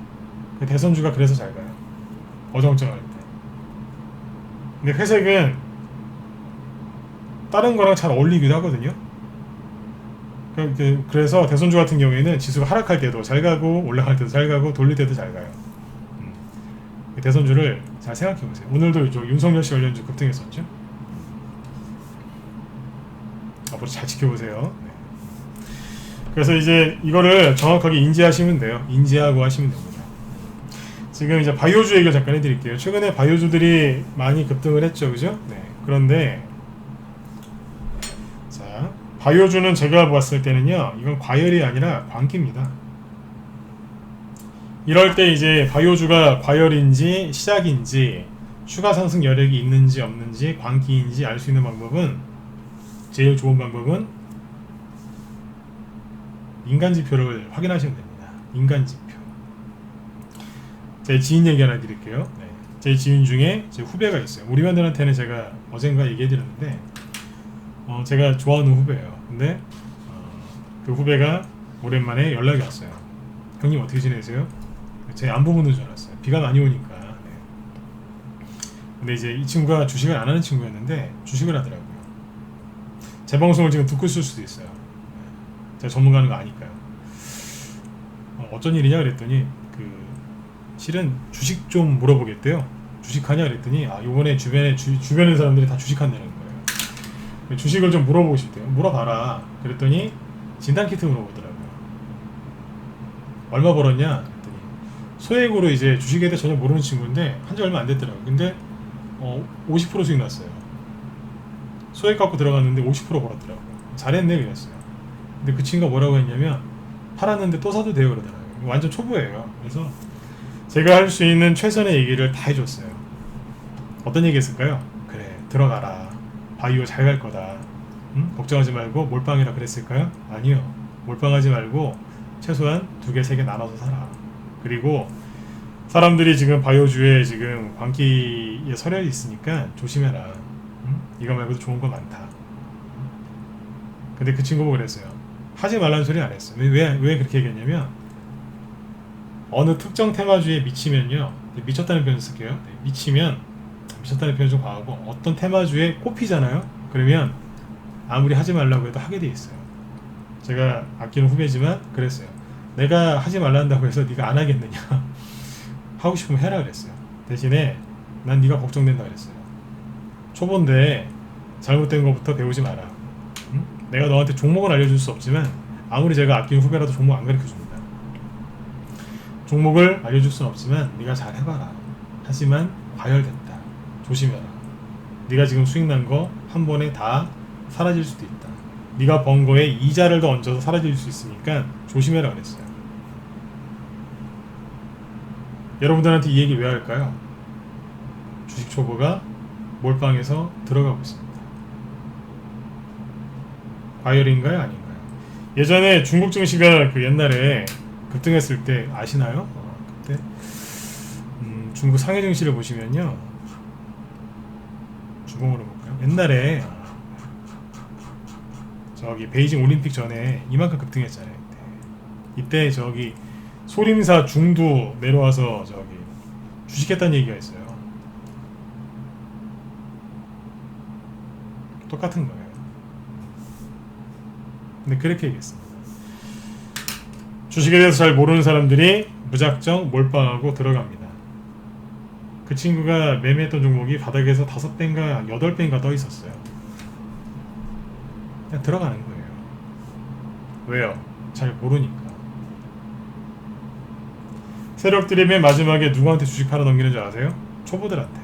대선주가 그래서 잘 가요. 어정쩡할 때. 근데 회색은 다른 거랑 잘 어울리기도 하거든요. 그래서 대선주 같은 경우에는 지수가 하락할 때도 잘 가고 올라갈 때도 잘 가고 돌릴 때도 잘 가요. 대선주를 잘 생각해 보세요. 오늘도 윤석열 씨 관련주 급등했었죠. 앞으로 잘 지켜보세요. 네. 그래서 이제 이거를 정확하게 인지하시면 돼요. 인지하고 하시면 됩니다. 지금 이제 바이오주 얘기를 잠깐 해드릴게요. 최근에 바이오주들이 많이 급등을 했죠, 그죠? 네. 그런데 자, 바이오주는 제가 봤을 때는요, 이건 과열이 아니라 광기입니다. 이럴 때 이제 바이오주가 과열인지 시작인지 추가 상승 여력이 있는지 없는지 광기인지 알 수 있는 방법은, 제일 좋은 방법은 인간지표를 확인하시면 됩니다. 인간지표. 제 지인 얘기 하나 드릴게요. 네. 제 지인 중에 제 후배가 있어요. 우리 회원들한테는 제가 어젠가 얘기해드렸는데 제가 좋아하는 후배예요. 근데 그 후배가 오랜만에 연락이 왔어요. 형님 어떻게 지내세요? 제 안부 묻는 줄 알았어요. 비가 많이 오니까. 네. 근데 이제 이 친구가 주식을 안 하는 친구였는데 주식을 하더라고요. 제 방송을 지금 듣고 있을 수도 있어요. 제가 전문가는 거 아니까요. 어쩐 일이냐 그랬더니 실은 주식 좀 물어보겠대요. 주식하냐 그랬더니 요번에 주변에 사람들이 다 주식한다는 거예요. 주식을 좀 물어보고 싶대요. 물어봐라. 그랬더니 진단키트 물어보더라고요. 얼마 벌었냐 그랬더니 소액으로 이제 주식에 대해 전혀 모르는 친구인데 한지 얼마 안 됐더라고요. 근데 50% 수익 났어요. 소액 갖고 들어갔는데 50% 벌었더라고요. 잘했네 그랬어요. 근데 그 친구가 뭐라고 했냐면 팔았는데 또 사도 돼요 그러더라고요. 완전 초보예요. 그래서 제가 할 수 있는 최선의 얘기를 다 해줬어요. 어떤 얘기 했을까요? 그래 들어가라. 바이오 잘 갈 거다. 응? 걱정하지 말고 몰빵이라 그랬을까요? 아니요. 몰빵하지 말고 최소한 2개, 3개 나눠서 사라. 그리고 사람들이 지금 바이오주에 지금 광기에 서려져 있으니까 조심해라. 응? 이거 말고도 좋은 거 많다. 근데 그 친구 보고 그랬어요. 하지 말라는 소리 안 했어요. 왜 그렇게 얘기했냐면 어느 특정 테마주에 미치면요, 미쳤다는 표현 쓸게요. 네, 미쳤다는 표현 좀 과하고 어떤 테마주에 꼽히잖아요. 그러면 아무리 하지 말라고 해도 하게 돼 있어요. 제가 아끼는 후배지만 그랬어요. 내가 하지 말란다고 해서 네가 안 하겠느냐? 하고 싶으면 해라 그랬어요. 대신에 난 네가 걱정된다 그랬어요. 초보인데 잘못된 것부터 배우지 마라. 응? 내가 너한테 종목은 알려줄 수 없지만 아무리 제가 아끼는 후배라도 종목 안 가르쳐줍니다. 종목을 알려줄 수는 없지만 네가 잘 해봐라. 하지만 과열됐다. 조심해라. 네가 지금 수익 난 거 한 번에 다 사라질 수도 있다. 네가 번 거에 이자를 더 얹어서 사라질 수 있으니까 조심해라 그랬어요. 여러분들한테 이 얘기 왜 할까요? 주식 초보가 몰빵해서 들어가고 있습니다. 과열인가요? 아닌가요? 예전에 중국 증시가 그 옛날에 급등했을 때 아시나요? 그때 중국 상해 증시를 보시면요. 주봉으로 볼까요? 옛날에 저기 베이징 올림픽 전에 이만큼 급등했잖아요. 이때 저기 소림사 중도 내려와서 저기 주식했다는 얘기가 있어요. 똑같은 거예요. 근데 그렇게 얘기했습니다. 주식에 대해서 잘 모르는 사람들이 무작정 몰빵하고 들어갑니다. 그 친구가 매매했던 종목이 바닥에서 5배인가 8배인가 떠 있었어요. 그냥 들어가는 거예요. 왜요? 잘 모르니까. 세력들이 맨 마지막에 누구한테 주식 팔아 넘기는 줄 아세요? 초보들한테.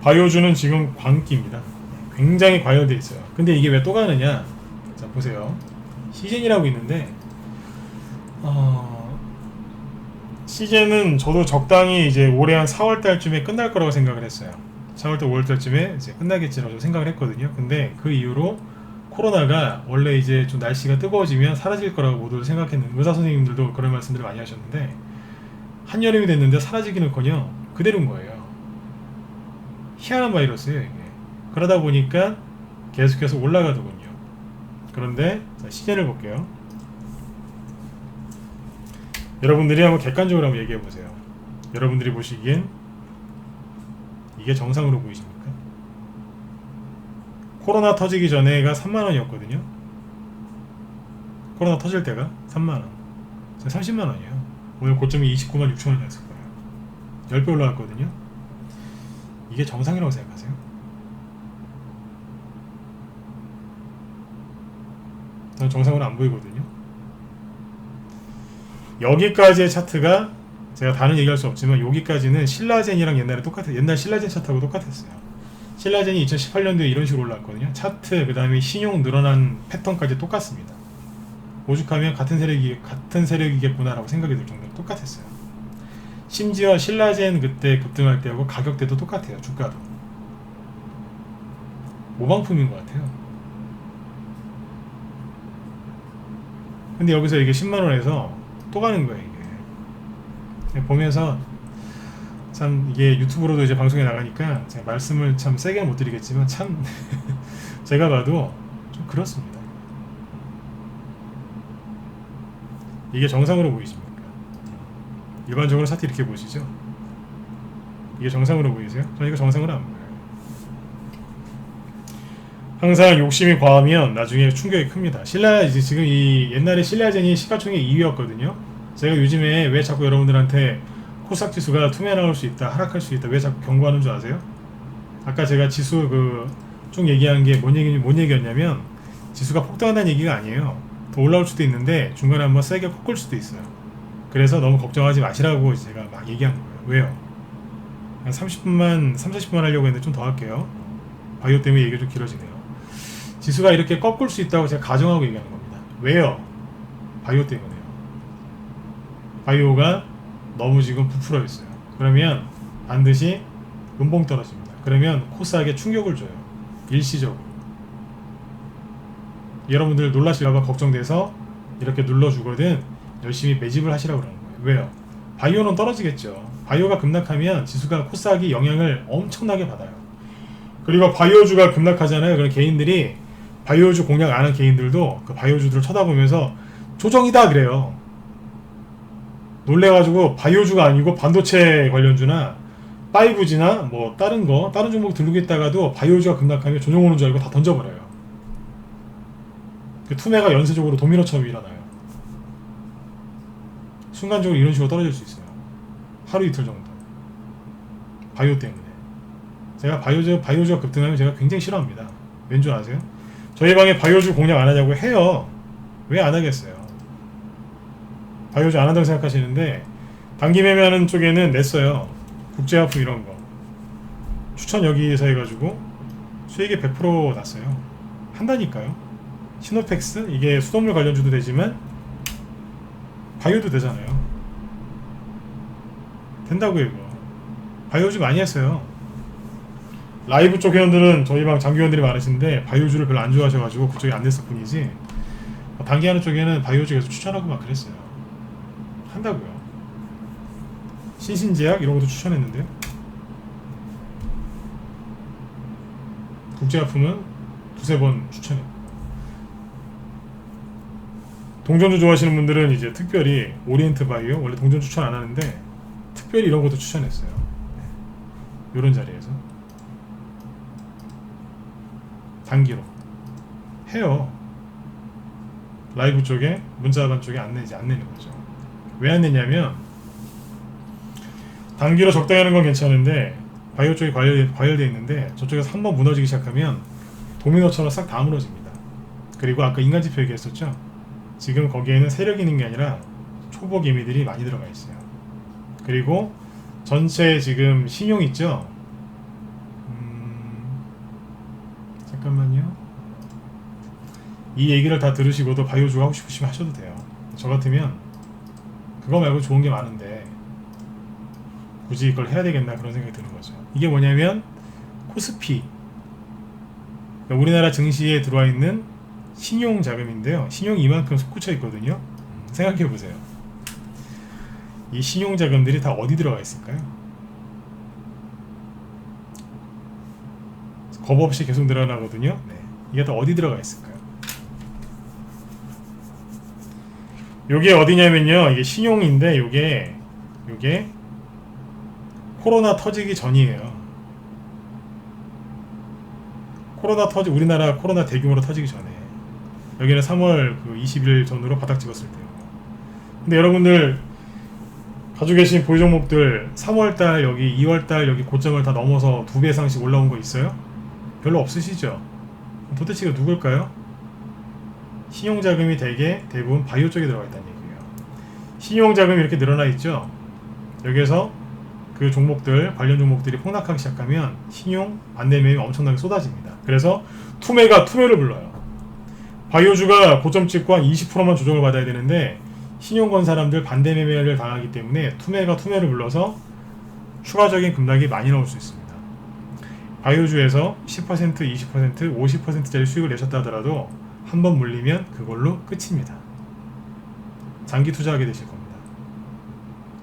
바이오주는 지금 광기입니다. 굉장히 과열돼 있어요. 근데 이게 왜 또 가느냐? 자 보세요. 시즌이라고 있는데 시즌은 저도 적당히 이제 올해 한 4월달쯤에 끝날 거라고 생각을 했어요. 4월달 5월달쯤에 이제 끝나겠지라고 생각을 했거든요. 근데 그 이후로 코로나가 원래 이제 좀 날씨가 뜨거워지면 사라질 거라고 모두 생각했는데 의사 선생님들도 그런 말씀들을 많이 하셨는데 한여름이 됐는데 사라지기는커녕 그대로인 거예요. 희한한 바이러스예요 이게. 그러다 보니까 계속해서 올라가더군요. 그런데 자, 시즌을 볼게요. 여러분들이 한번 객관적으로 한번 얘기해 보세요. 여러분들이 보시기엔 이게 정상으로 보이십니까? 코로나 터지기 전에가 3만원이었거든요. 코로나 터질 때가 3만원. 30만원이에요. 오늘 고점이 29만 6천원이었을 거예요. 10배 올라갔거든요. 이게 정상이라고 생각하세요? 저는 정상으로 안 보이거든요. 여기까지의 차트가 제가 다른 얘기할 수 없지만 여기까지는 신라젠이랑 옛날에 똑같아요. 옛날 신라젠 차트하고 똑같았어요. 신라젠이 2018년도에 이런 식으로 올라왔거든요. 차트 그 다음에 신용 늘어난 패턴까지 똑같습니다. 오죽하면 같은 세력이겠구나라고 생각이 들 정도로 똑같았어요. 심지어 신라젠 그때 급등할 때하고 가격대도 똑같아요. 주가도 모방품인 것 같아요. 근데 여기서 이게 10만원에서 또 가는 거예요. 이게 보면서 참 이게 유튜브로도 이제 방송에 나가니까 제가 말씀을 참 세게 못 드리겠지만 참 제가 봐도 좀 그렇습니다. 이게 정상으로 보이십니까? 일반적으로 차트 이렇게 보시죠? 이게 정상으로 보이세요? 저는 이거 정상으로 안 보여요. 항상 욕심이 과하면 나중에 충격이 큽니다. 이제 지금 이 옛날에 신라젠이 시가총액 2위였거든요. 제가 요즘에 왜 자꾸 여러분들한테 코스닥 지수가 투매 나올 수 있다, 하락할 수 있다, 왜 자꾸 경고하는 줄 아세요? 아까 제가 지수 쭉 얘기한 게 뭔 얘기였냐면 지수가 폭등한다는 얘기가 아니에요. 더 올라올 수도 있는데 중간에 한번 세게 꺾을 수도 있어요. 그래서 너무 걱정하지 마시라고 제가 막 얘기한 거예요. 왜요? 한 30분만, 30, 40분 하려고 했는데 좀 더 할게요. 바이오 때문에 얘기가 좀 길어지네요. 지수가 이렇게 꺾을 수 있다고 제가 가정하고 얘기하는 겁니다. 왜요? 바이오 때문에요. 바이오가 너무 지금 부풀어 있어요. 그러면 반드시 음봉 떨어집니다. 그러면 코스닥에 충격을 줘요. 일시적으로. 여러분들 놀라실까봐 걱정돼서 이렇게 눌러주거든 열심히 매집을 하시라고 그러는 거예요. 왜요? 바이오는 떨어지겠죠. 바이오가 급락하면 지수가 코스닥이 영향을 엄청나게 받아요. 그리고 바이오주가 급락하잖아요. 그런 개인들이 바이오주 공략 안 한 개인들도 그 바이오주들을 쳐다보면서 조정이다 그래요. 놀래가지고 바이오주가 아니고 반도체 관련주나 5G나 뭐 다른 종목 들고 있다가도 바이오주가 급락하면 조정 오는 줄 알고 다 던져버려요. 그 투매가 연쇄적으로 도미노처럼 일어나요. 순간적으로 이런 식으로 떨어질 수 있어요. 하루 이틀 정도. 바이오 때문에. 제가 바이오주가 급등하면 제가 굉장히 싫어합니다. 왠 줄 아세요? 저희 방에 바이오주 공략 안 하냐고 해요. 왜 안 하겠어요? 바이오주 안 한다고 생각하시는데 단기 매매하는 쪽에는 냈어요. 국제화품 이런 거 추천 여기서 해가지고 수익이 100% 났어요. 한다니까요. 시노펙스 이게 수돗물 관련주도 되지만 바이오도 되잖아요. 된다고요 이거. 바이오주 많이 했어요. 라이브 쪽 회원들은 저희 방 장기 회원들이 많으신데 바이오주를 별로 안 좋아하셔가지고 그쪽이 안 됐을 뿐이지 단기하는 쪽에는 바이오주 계속 추천하고 막 그랬어요. 한다고요. 신신제약 이런 것도 추천했는데요. 국제화품은 두세 번 추천해요. 동전주 좋아하시는 분들은 이제 특별히 오리엔트 바이오 원래 동전 추천 안 하는데 특별히 이런 것도 추천했어요. 이런 자리에서 단기로 해요. 라이브 쪽에 문자반 쪽에 안 내는 거죠. 왜 안 내냐면 단기로 적당히 하는 건 괜찮은데 바이오 쪽이 과열되어 있는데 저쪽에서 한번 무너지기 시작하면 도미노처럼 싹 다 무너집니다. 그리고 아까 인간지표 얘기했었죠. 지금 거기에는 세력이 있는 게 아니라 초보 개미들이 많이 들어가 있어요. 그리고 전체 지금 신용 있죠. 잠깐만요. 이 얘기를 다 들으시고도 바이오주가 하고 싶으시면 하셔도 돼요. 저 같으면 그거 말고 좋은 게 많은데 굳이 이걸 해야 되겠나 그런 생각이 드는 거죠. 이게 뭐냐면 코스피, 그러니까 우리나라 증시에 들어와 있는 신용 자금인데요. 신용이 이만큼 솟구쳐 있거든요. 생각해 보세요. 이 신용 자금들이 다 어디 들어가 있을까요? 겁 없이 계속 늘어나거든요. 네. 이게 다 어디 들어가 있을까요? 요게 어디냐면요. 이게 신용인데 요게 코로나 터지기 전이에요. 우리나라 코로나 대규모로 터지기 전에 여기는 3월 20일 전으로 바닥 찍었을 때요. 근데 여러분들 가지고 계신 보유 종목들 3월달 여기 2월달 여기 고점을 다 넘어서 2배 이상씩 올라온 거 있어요? 별로 없으시죠? 도대체 이거 누굴까요? 신용자금이 대부분 바이오 쪽에 들어가 있다는 얘기예요. 신용자금이 이렇게 늘어나 있죠? 여기에서 그 종목들, 관련 종목들이 폭락하기 시작하면 신용 반대 매입이 엄청나게 쏟아집니다. 그래서 투매가 투매를 불러요. 바이오주가 고점 찍고 한 20%만 조정을 받아야 되는데 신용 건 사람들 반대 매매를 당하기 때문에 투매가 투매를 불러서 추가적인 급락이 많이 나올 수 있습니다. 바이오주에서 10%, 20%, 50%짜리 수익을 내셨다 하더라도 한번 물리면 그걸로 끝입니다. 장기 투자하게 되실 겁니다.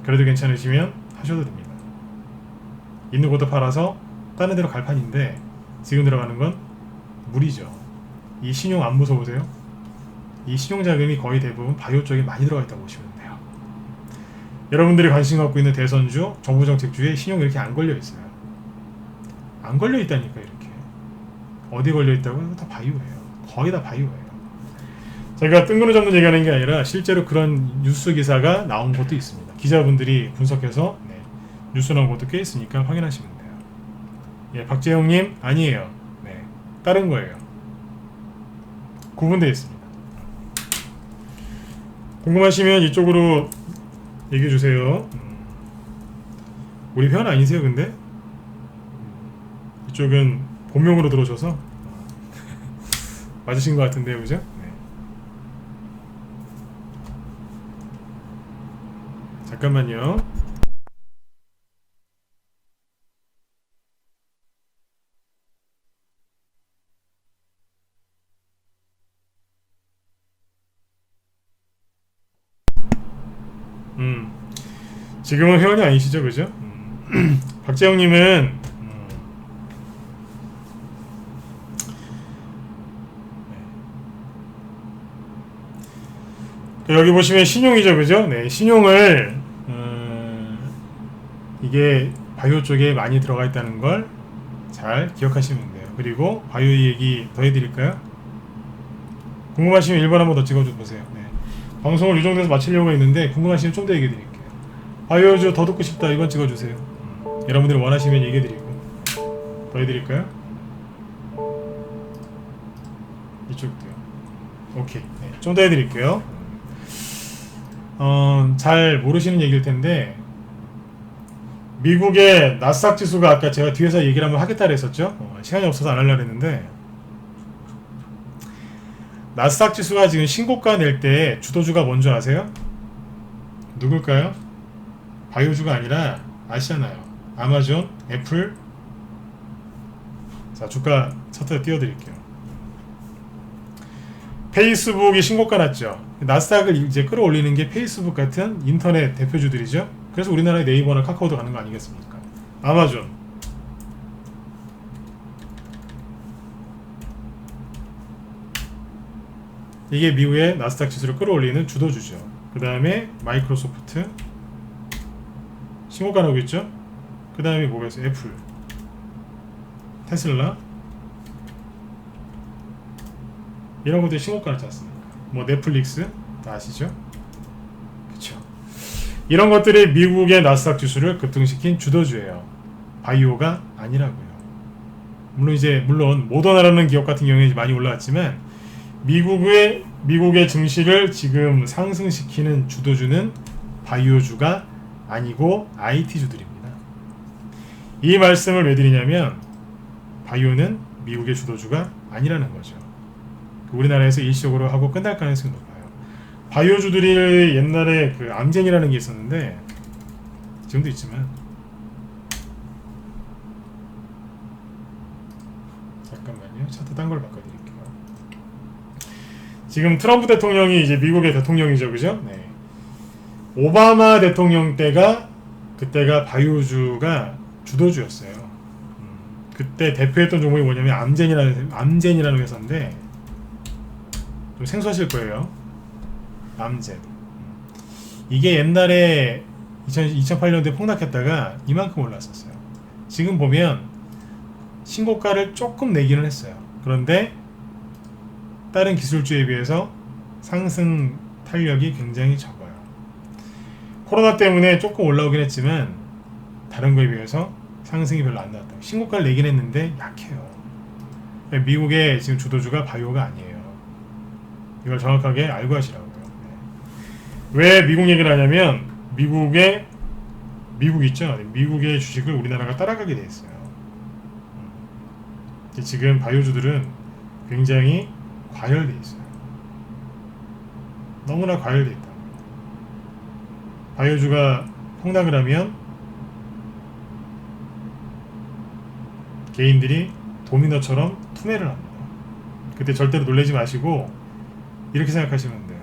그래도 괜찮으시면 하셔도 됩니다. 있는 것도 팔아서 다른 데로 갈 판인데 지금 들어가는 건 무리죠. 이 신용 안 무서우세요? 이 신용 자금이 거의 대부분 바이오 쪽에 많이 들어가 있다고 보시면 돼요. 여러분들이 관심 갖고 있는 대선주, 정부정책주에 신용이 이렇게 안 걸려 있어요. 안 걸려 있다니까 이렇게. 어디 걸려 있다고요? 다 바이오예요. 거의 다 바이오예요. 제가 뜬구름 잡는 얘기하는 게 아니라 실제로 그런 뉴스 기사가 나온 것도 있습니다. 기자분들이 분석해서 뉴스 나온 것도 꽤 있으니까 확인하시면 돼요. 예, 박재영님 아니에요. 네, 다른 거예요. 구분되어 있습니다. 궁금하시면 이쪽으로 얘기해 주세요. 우리 회원 아니세요, 근데? 이쪽은 본명으로 들어오셔서 맞으신 것 같은데요, 그죠? 네. 잠깐만요. 지금은 회원이 아니시죠, 그죠? 박재영님은 여기 보시면 신용이죠, 그죠? 네, 신용을 이게 바이오 쪽에 많이 들어가 있다는 걸 잘 기억하시면 돼요. 그리고 바이오 얘기 더 해드릴까요? 궁금하시면 1번 한번 더 찍어줘 보세요. 네. 방송을 이 정도에서 마치려고 했는데 궁금하시면 좀 더 얘기해 드릴게요. 바이오주 더 듣고 싶다 2번 찍어주세요. 여러분들이 원하시면 얘기해 드리고 더 해드릴까요? 이쪽도요. 오케이. 네, 좀 더 해드릴게요. 잘 모르시는 얘기일 텐데 미국의 나스닥 지수가 아까 제가 뒤에서 얘기를 한번 하겠다 그랬었죠. 시간이 없어서 안 하려고 했는데 나스닥 지수가 지금 신고가 낼 때 주도주가 뭔지 아세요? 누굴까요? 바이오주가 아니라 아시잖아요. 아마존, 애플. 자, 주가 차트에 띄워드릴게요. 페이스북이 신고가 났죠. 나스닥을 이제 끌어올리는 게 페이스북 같은 인터넷 대표주들이죠. 그래서 우리나라의 네이버나 카카오도 가는 거 아니겠습니까? 아마존. 이게 미국의 나스닥 지수를 끌어올리는 주도주죠. 그 다음에 마이크로소프트 신고가 나오고 있죠. 그 다음에 뭐가 있어요? 애플, 테슬라 이런 것들이 신고가 났지 않습니까? 뭐 넷플릭스 다 아시죠? 그쵸. 이런 것들이 미국의 나스닥 지수를 급등시킨 주도주예요. 바이오가 아니라고요. 물론 모더나라는 기업 같은 경우에 많이 올라왔지만 미국의 증시를 지금 상승시키는 주도주는 바이오주가 아니고 IT주들입니다. 이 말씀을 왜 드리냐면 바이오는 미국의 주도주가 아니라는 거죠. 우리나라에서 일시적으로 하고 끝날 가능성이 높아요. 바이오주들이 옛날에 그 암젠이라는 게 있었는데 지금도 있지만 잠깐만요. 차트 딴 걸 바꿔드릴게요. 지금 트럼프 대통령이 이제 미국의 대통령이죠, 그죠? 네. 오바마 대통령 그때가 바이오주가 주도주였어요. 그때 대표했던 종목이 뭐냐면 암젠이라는 회사인데 좀 생소하실 거예요. 암젠. 이게 옛날에 2008년도에 폭락했다가 이만큼 올랐었어요. 지금 보면 신고가를 조금 내기는 했어요. 그런데 다른 기술주에 비해서 상승 탄력이 굉장히 적어요. 코로나 때문에 조금 올라오긴 했지만 다른 거에 비해서 상승이 별로 안 나왔다고. 신고가를 내긴 했는데 약해요. 미국의 지금 주도주가 바이오가 아니에요. 이걸 정확하게 알고 하시라고요. 왜 미국 얘기를 하냐면 미국 있죠? 미국의 주식을 우리나라가 따라가게 돼 있어요. 지금 바이오주들은 굉장히 과열돼 있어요. 너무나 과열돼 있다. 바이오주가 폭락을 하면 개인들이 도미노처럼 투매를 합니다. 그때 절대로 놀라지 마시고 이렇게 생각하시면 돼요.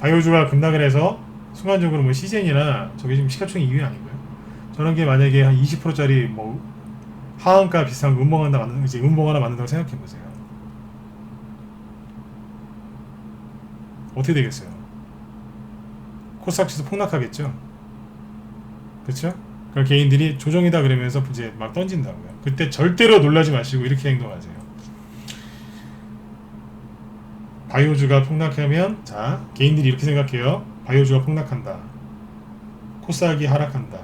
바이오주가 급락을 해서 순간적으로 뭐 시젠이나 저게 지금 시가총액 2위 아니고요. 저런 게 만약에 한 20%짜리 뭐 하한가 비슷한 음봉 하나 만든다고 생각해 보세요. 어떻게 되겠어요? 코스닥 지수 폭락하겠죠? 그렇죠? 그럼 개인들이 조정이다 그러면서 이제 막 던진다고요. 그때 절대로 놀라지 마시고 이렇게 행동하세요. 바이오주가 폭락하면 자, 개인들이 이렇게 생각해요. 바이오주가 폭락한다. 코스닥이 하락한다.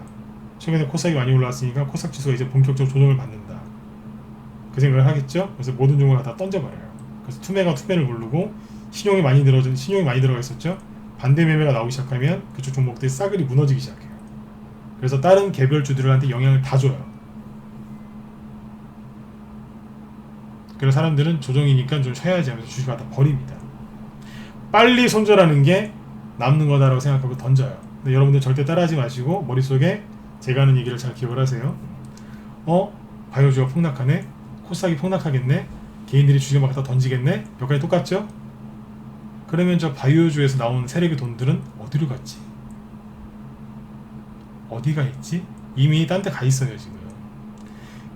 최근에 코스닥이 많이 올라왔으니까 코스닥 지수가 이제 본격적으로 조정을 받는다. 그 생각을 하겠죠? 그래서 모든 종목을 다 던져버려요. 그래서 투매를 누르고 신용이 많이 들어가 있었죠? 반대 매매가 나오기 시작하면 그쪽 종목들이 싸그리 무너지기 시작해요. 그래서 다른 개별주들한테 영향을 다 줘요. 그래서 사람들은 조정이니까 좀 쉬어야지 하면서 주식을 다 버립니다. 빨리 손절하는 게 남는 거다라고 생각하고 던져요. 근데 여러분들 절대 따라하지 마시고 머릿속에 제가 하는 얘기를 잘 기억을 하세요. 바이오주가 폭락하네? 코스닥이 폭락하겠네? 개인들이 주식을 막 갖다 던지겠네? 여기까지 똑같죠? 그러면 저 바이오주에서 나온 세력의 돈들은 어디로 갔지? 어디가 있지? 이미 딴 데 가 있어요 지금.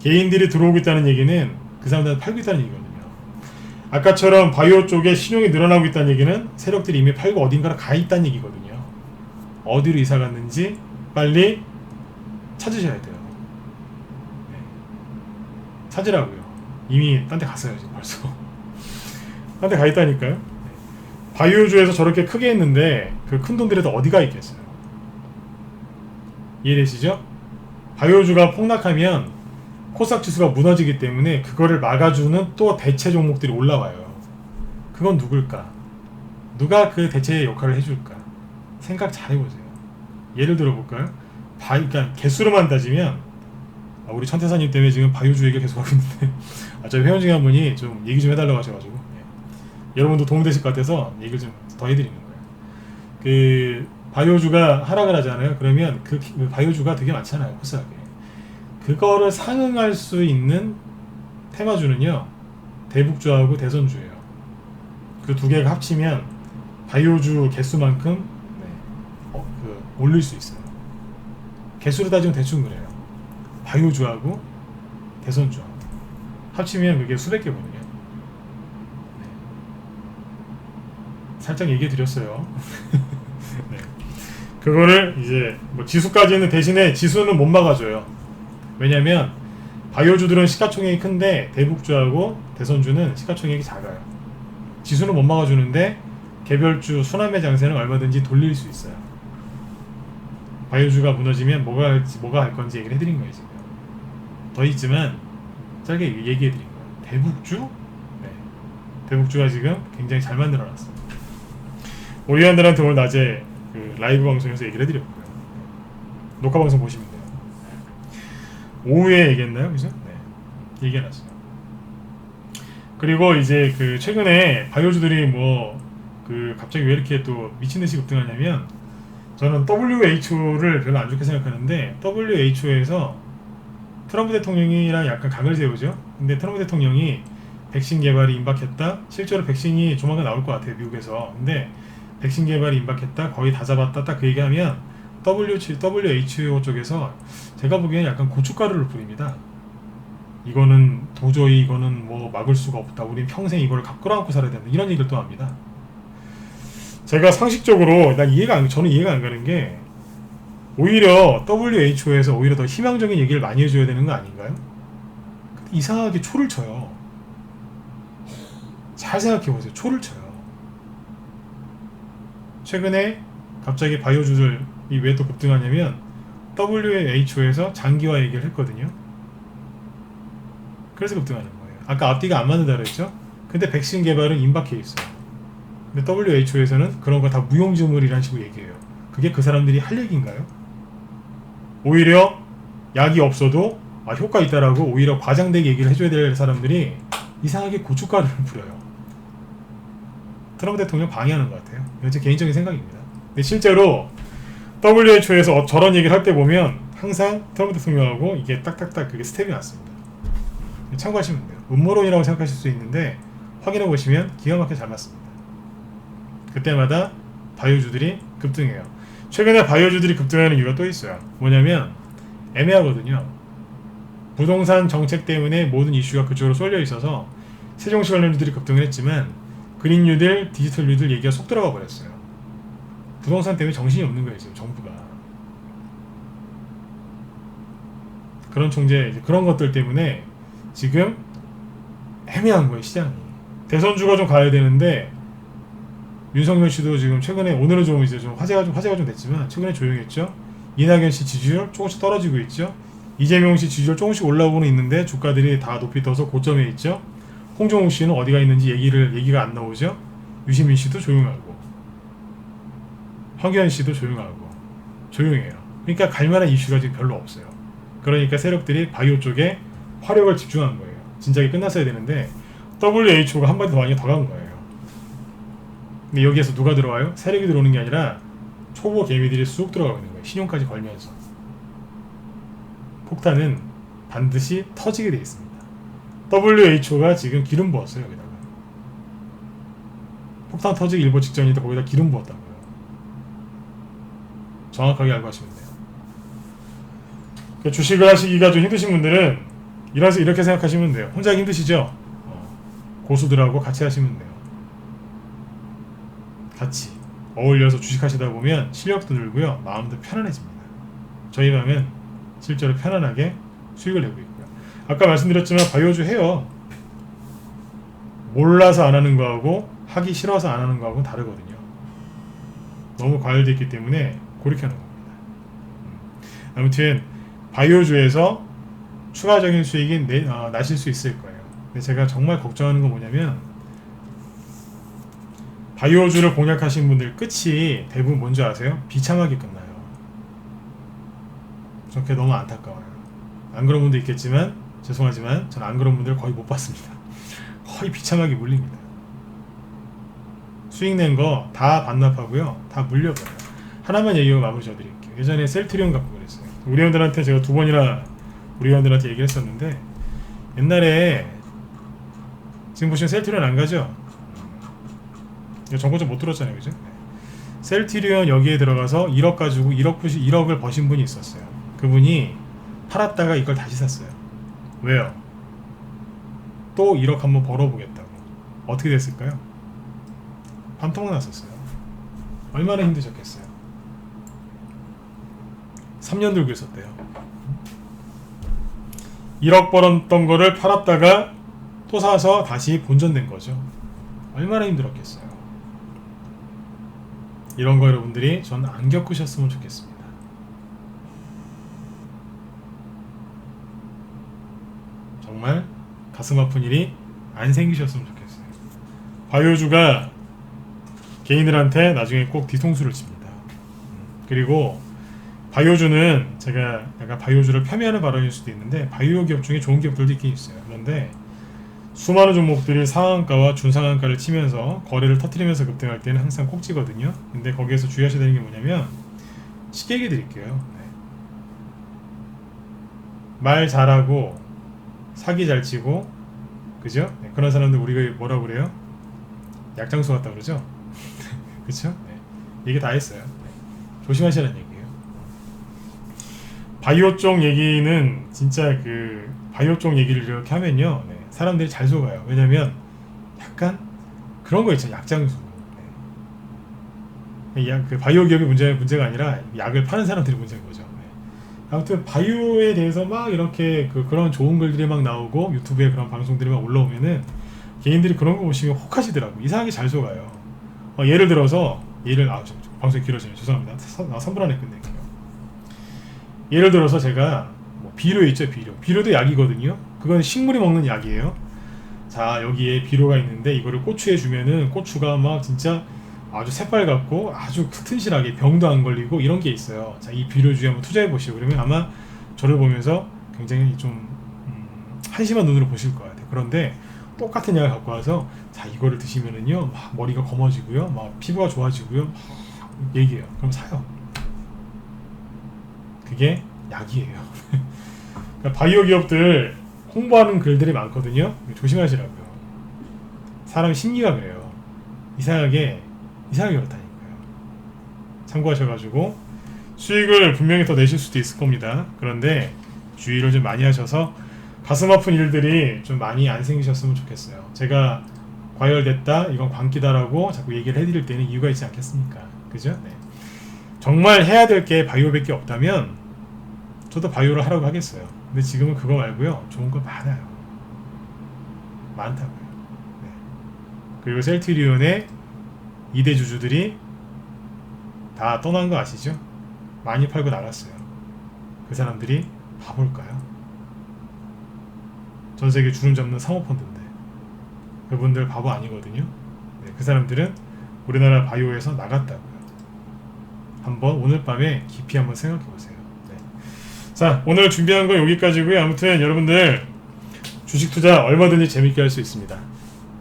개인들이 들어오고 있다는 얘기는 그 사람들한테 팔고 있다는 얘기거든요. 아까처럼 바이오 쪽에 신용이 늘어나고 있다는 얘기는 세력들이 이미 팔고 어딘가로 가 있다는 얘기거든요. 어디로 이사 갔는지 빨리 찾으셔야 돼요. 네. 찾으라고요. 이미 딴 데 갔어요 지금 벌써. 딴 데 가 있다니까요. 네. 바이오주에서 저렇게 크게 했는데 그 큰 돈들이 다 어디가 있겠어요. 이해되시죠? 바이오주가 폭락하면 코스닥 지수가 무너지기 때문에 그거를 막아주는 또 대체 종목들이 올라와요. 그건 누굴까? 누가 그 대체의 역할을 해줄까? 생각 잘 해보세요. 예를 들어 볼까요? 그러니까 개수로만 따지면 우리 천태사님 때문에 지금 바이오주 얘기를 계속 하고 있는데 저희 회원 중에 한 분이 좀 얘기 좀 해달라고 하셔가지고 여러분도 도움되실 것 같아서 얘기를 좀 더 해드리는 거예요. 그 바이오주가 하락을 하잖아요. 그러면 그 바이오주가 되게 많잖아요. 코스닥에. 그거를 상응할 수 있는 테마주는요, 대북주하고 대선주예요. 그 두 개가 합치면 바이오주 개수만큼 올릴 수 있어요. 개수로 따지면 대충 그래요. 바이오주하고 대선주하고 합치면 그게 수백 개거든요. 네. 살짝 얘기해 드렸어요. 네. 그거를 이제 뭐 지수까지는 대신에 지수는 못 막아줘요. 왜냐면 바이오주들은 시가총액이 큰데 대북주하고 대선주는 시가총액이 작아요. 지수는 못 막아주는데 개별주 순환매 장세는 얼마든지 돌릴 수 있어요. 바이오주가 무너지면 뭐가 할 건지 얘기를 해드린 거예요. 지금 더 있지만 짧게 얘기해드린 거예요. 대북주? 네. 대북주가 지금 굉장히 잘 만들어놨습니다. 오리안들한테 오늘 낮에 그 라이브 방송에서 얘기를 해드렸고요. 녹화 방송 보시면 돼요. 오후에 얘기했나요? 그죠? 네. 얘기해놨어요. 그리고 이제 그 최근에 바이오주들이 갑자기 왜 이렇게 또 미친듯이 급등하냐면, 저는 WHO를 별로 안 좋게 생각하는데, WHO에서 트럼프 대통령이랑 약간 각을 세우죠. 근데 트럼프 대통령이 백신 개발이 임박했다. 실제로 백신이 조만간 나올 것 같아요, 미국에서. 근데 백신 개발이 임박했다. 거의 다 잡았다. 딱 그 얘기하면 WHO 쪽에서 제가 보기엔 약간 고춧가루를 뿌립니다. 이거는 도저히 뭐 막을 수가 없다. 우린 평생 이걸 끌어안고 살아야 된다. 이런 얘기를 또 합니다. 제가 상식적으로 저는 이해가 안 가는 게, 오히려 WHO에서 오히려 더 희망적인 얘기를 많이 해줘야 되는 거 아닌가요? 근데 이상하게 초를 쳐요. 잘 생각해보세요. 초를 쳐요. 최근에 갑자기 바이오주들이 왜 또 급등하냐면 WHO에서 장기화 얘기를 했거든요. 그래서 급등하는 거예요. 아까 앞뒤가 안 맞는다 그랬죠? 근데 백신 개발은 임박해 있어요. 근데 WHO에서는 그런 거 다 무용지물이라는 식으로 얘기해요. 그게 그 사람들이 할 얘기인가요? 오히려 약이 없어도 효과 있다라고 오히려 과장되게 얘기를 해줘야 될 사람들이 이상하게 고춧가루를 뿌려요. 트럼프 대통령 방해하는 것 같아요. 이건 제 개인적인 생각입니다. 근데 실제로 WHO에서 저런 얘기를 할 때 보면 항상 트럼프 대통령하고 이게 딱딱딱 그게 스텝이 났습니다. 참고하시면 돼요. 음모론이라고 생각하실 수 있는데 확인해 보시면 기가 막히게 잘 맞습니다. 그때마다 바이오주들이 급등해요. 최근에 바이오주들이 급등하는 이유가 또 있어요. 뭐냐면 애매하거든요. 부동산 정책 때문에 모든 이슈가 그쪽으로 쏠려 있어서 세종시 관련주들이 급등을 했지만 그린뉴딜, 디지털뉴딜 얘기가 쏙 들어가 버렸어요. 부동산 때문에 정신이 없는 거예요, 지금 정부가. 그런 것들 때문에 지금 애매한 거예요, 시장이. 대선주가 좀 가야 되는데, 윤석열 씨도 지금 최근에, 오늘은 좀 이제 좀 화제가 좀 됐지만 최근에 조용했죠. 이낙연 씨 지지율 조금씩 떨어지고 있죠. 이재명 씨 지지율 조금씩 올라오고는 있는데 주가들이 다 높이 떠서 고점에 있죠. 홍정욱 씨는 어디가 있는지 얘기가 안 나오죠. 유시민 씨도 조용하고, 황교안 씨도 조용해요. 그러니까 갈만한 이슈가 지금 별로 없어요. 그러니까 세력들이 바이오 쪽에 화력을 집중한 거예요. 진작에 끝났어야 되는데 WHO가 한 번 더 많이 더 간 거예요. 근데 여기에서 누가 들어와요? 세력이 들어오는 게 아니라 초보 개미들이 쑥 들어가고 있는 거예요. 신용까지 걸면서. 폭탄은 반드시 터지게 돼 있습니다. WHO가 지금 기름 부었어요, 여기다가. 폭탄 터지기 일보 직전인데 거기다 기름 부었다고요. 정확하게 알고 하시면 돼요. 주식을 하시기가 좀 힘드신 분들은 이렇게 생각하시면 돼요. 혼자 하기 힘드시죠? 고수들하고 같이 하시면 돼요. 같이 어울려서 주식하시다 보면 실력도 늘고요, 마음도 편안해집니다. 저희 방은 실제로 편안하게 수익을 내고 있고요. 아까 말씀드렸지만 바이오주 해요. 몰라서 안 하는 거하고 하기 싫어서 안 하는 거하고는 다르거든요. 너무 과열되어 있기 때문에 고르게 하는 겁니다. 아무튼 바이오주에서 추가적인 수익이 나실 수 있을 거예요. 근데 제가 정말 걱정하는 건 뭐냐면, 바이오주를 공략하신 분들 끝이 대부분 뭔지 아세요? 비참하게 끝나요. 저 그게 너무 안타까워요. 안 그런 분도 있겠지만 죄송하지만 저는 안 그런 분들 거의 못 봤습니다. 거의 비참하게 물립니다. 수익 낸 거 다 반납하고요. 다 물려버려요. 하나만 얘기하고 마무리 져드릴게요. 예전에 셀트리온 갖고 그랬어요. 우리 회원들한테 제가 2번이나 우리 회원들한테 얘기를 했었는데 옛날에 지금 보시면 셀트리온 안 가죠? 이거 정보 좀 못 들었잖아요. 그죠? 셀트리온 여기에 들어가서 1억 가지고 1억을 버신 분이 있었어요. 그분이 팔았다가 이걸 다시 샀어요. 왜요? 또 1억 한번 벌어보겠다고. 어떻게 됐을까요? 반토막 났었어요. 얼마나 힘드셨겠어요? 3년 들고 있었대요. 1억 벌었던 거를 팔았다가 또 사서 다시 본전된 거죠. 얼마나 힘들었겠어요. 이런 거 여러분들이 전 안 겪으셨으면 좋겠습니다. 정말 가슴 아픈 일이 안 생기셨으면 좋겠어요. 바이오주가 개인들한테 나중에 꼭 뒤통수를 칩니다. 그리고 바이오주는 제가 약간 바이오주를 폄훼하는 발언일 수도 있는데 바이오 기업 중에 좋은 기업들도 있긴 있어요. 그런데 수많은 종목들이 상한가와 중상한가를 치면서 거래를 터뜨리면서 급등할 때는 항상 꼭지거든요. 근데 거기에서 주의하셔야 되는 게 뭐냐면 쉽게 얘기해 드릴게요. 네. 말 잘하고 사기 잘 치고 그죠? 네. 그런 사람들 우리가 뭐라고 그래요? 약장수 같다 그러죠? 그쵸? 네. 얘기 다 했어요. 네. 조심하시라는 얘기예요. 바이오 쪽 얘기는 진짜 그 바이오 쪽 얘기를 이렇게 하면요. 네. 사람들이 잘 속아요. 왜냐면 약간 그런 거 있잖아요. 약장수. 네. 그 바이오 기업이 문제가 아니라 약을 파는 사람들이 문제인 거죠. 네. 아무튼 바이오에 대해서 막 이렇게 그런 좋은 글들이 막 나오고 유튜브에 그런 방송들이 막 올라오면은 개인들이 그런 거 보시면 혹하시더라고. 이상하게 잘 속아요. 예를 들어서 방송이 길어지네요. 죄송합니다. 3분 안에 끝낼게요. 예를 들어서 제가 비료 있죠. 비료도 약이거든요. 그건 식물이 먹는 약이에요. 자, 여기에 비료가 있는데 이거를 고추에 주면은 고추가 막 진짜 아주 새빨갛고 아주 튼실하게 병도 안 걸리고 이런 게 있어요. 자, 이 비료주에 한번 투자해 보시고 그러면 아마 저를 보면서 굉장히 좀 한심한 눈으로 보실 것 같아요. 그런데 똑같은 약을 갖고 와서 자, 이거를 드시면은요 막 머리가 검어지고요 막 피부가 좋아지고요 막 얘기해요. 그럼 사요. 그게 약이에요. 그러니까 바이오 기업들 홍보하는 글들이 많거든요. 조심하시라고요. 사람 심리가 그래요. 이상하게 그렇다니까요. 참고하셔가지고 수익을 분명히 더 내실 수도 있을 겁니다. 그런데 주의를 좀 많이 하셔서 가슴 아픈 일들이 좀 많이 안 생기셨으면 좋겠어요. 제가 과열됐다, 이건 광기다라고 자꾸 얘기를 해드릴 때는 이유가 있지 않겠습니까? 그죠? 네. 정말 해야 될 게 바이오밖에 없다면 저도 바이오를 하라고 하겠어요. 근데 지금은 그거 말고요. 좋은 거 많아요. 많다고요. 네. 그리고 셀트리온의 2대 주주들이 다 떠난 거 아시죠? 많이 팔고 나갔어요. 그 사람들이 바볼까요? 전세계 주름 잡는 사모펀드인데 그분들 바보 아니거든요. 네, 그 사람들은 우리나라 바이오에서 나갔다고요. 한번 오늘 밤에 깊이 한번 생각해 보세요. 네. 자, 오늘 준비한 거 여기까지고요. 아무튼 여러분들 주식 투자 얼마든지 재밌게 할 수 있습니다.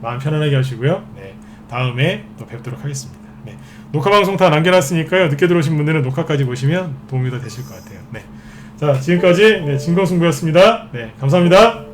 마음 편안하게 하시고요. 네, 다음에 또 뵙도록 하겠습니다. 네, 녹화 방송 다 남겨놨으니까요. 늦게 들어오신 분들은 녹화까지 보시면 도움이 더 되실 것 같아요. 네, 자, 지금까지 진검승부였습니다. 네, 감사합니다.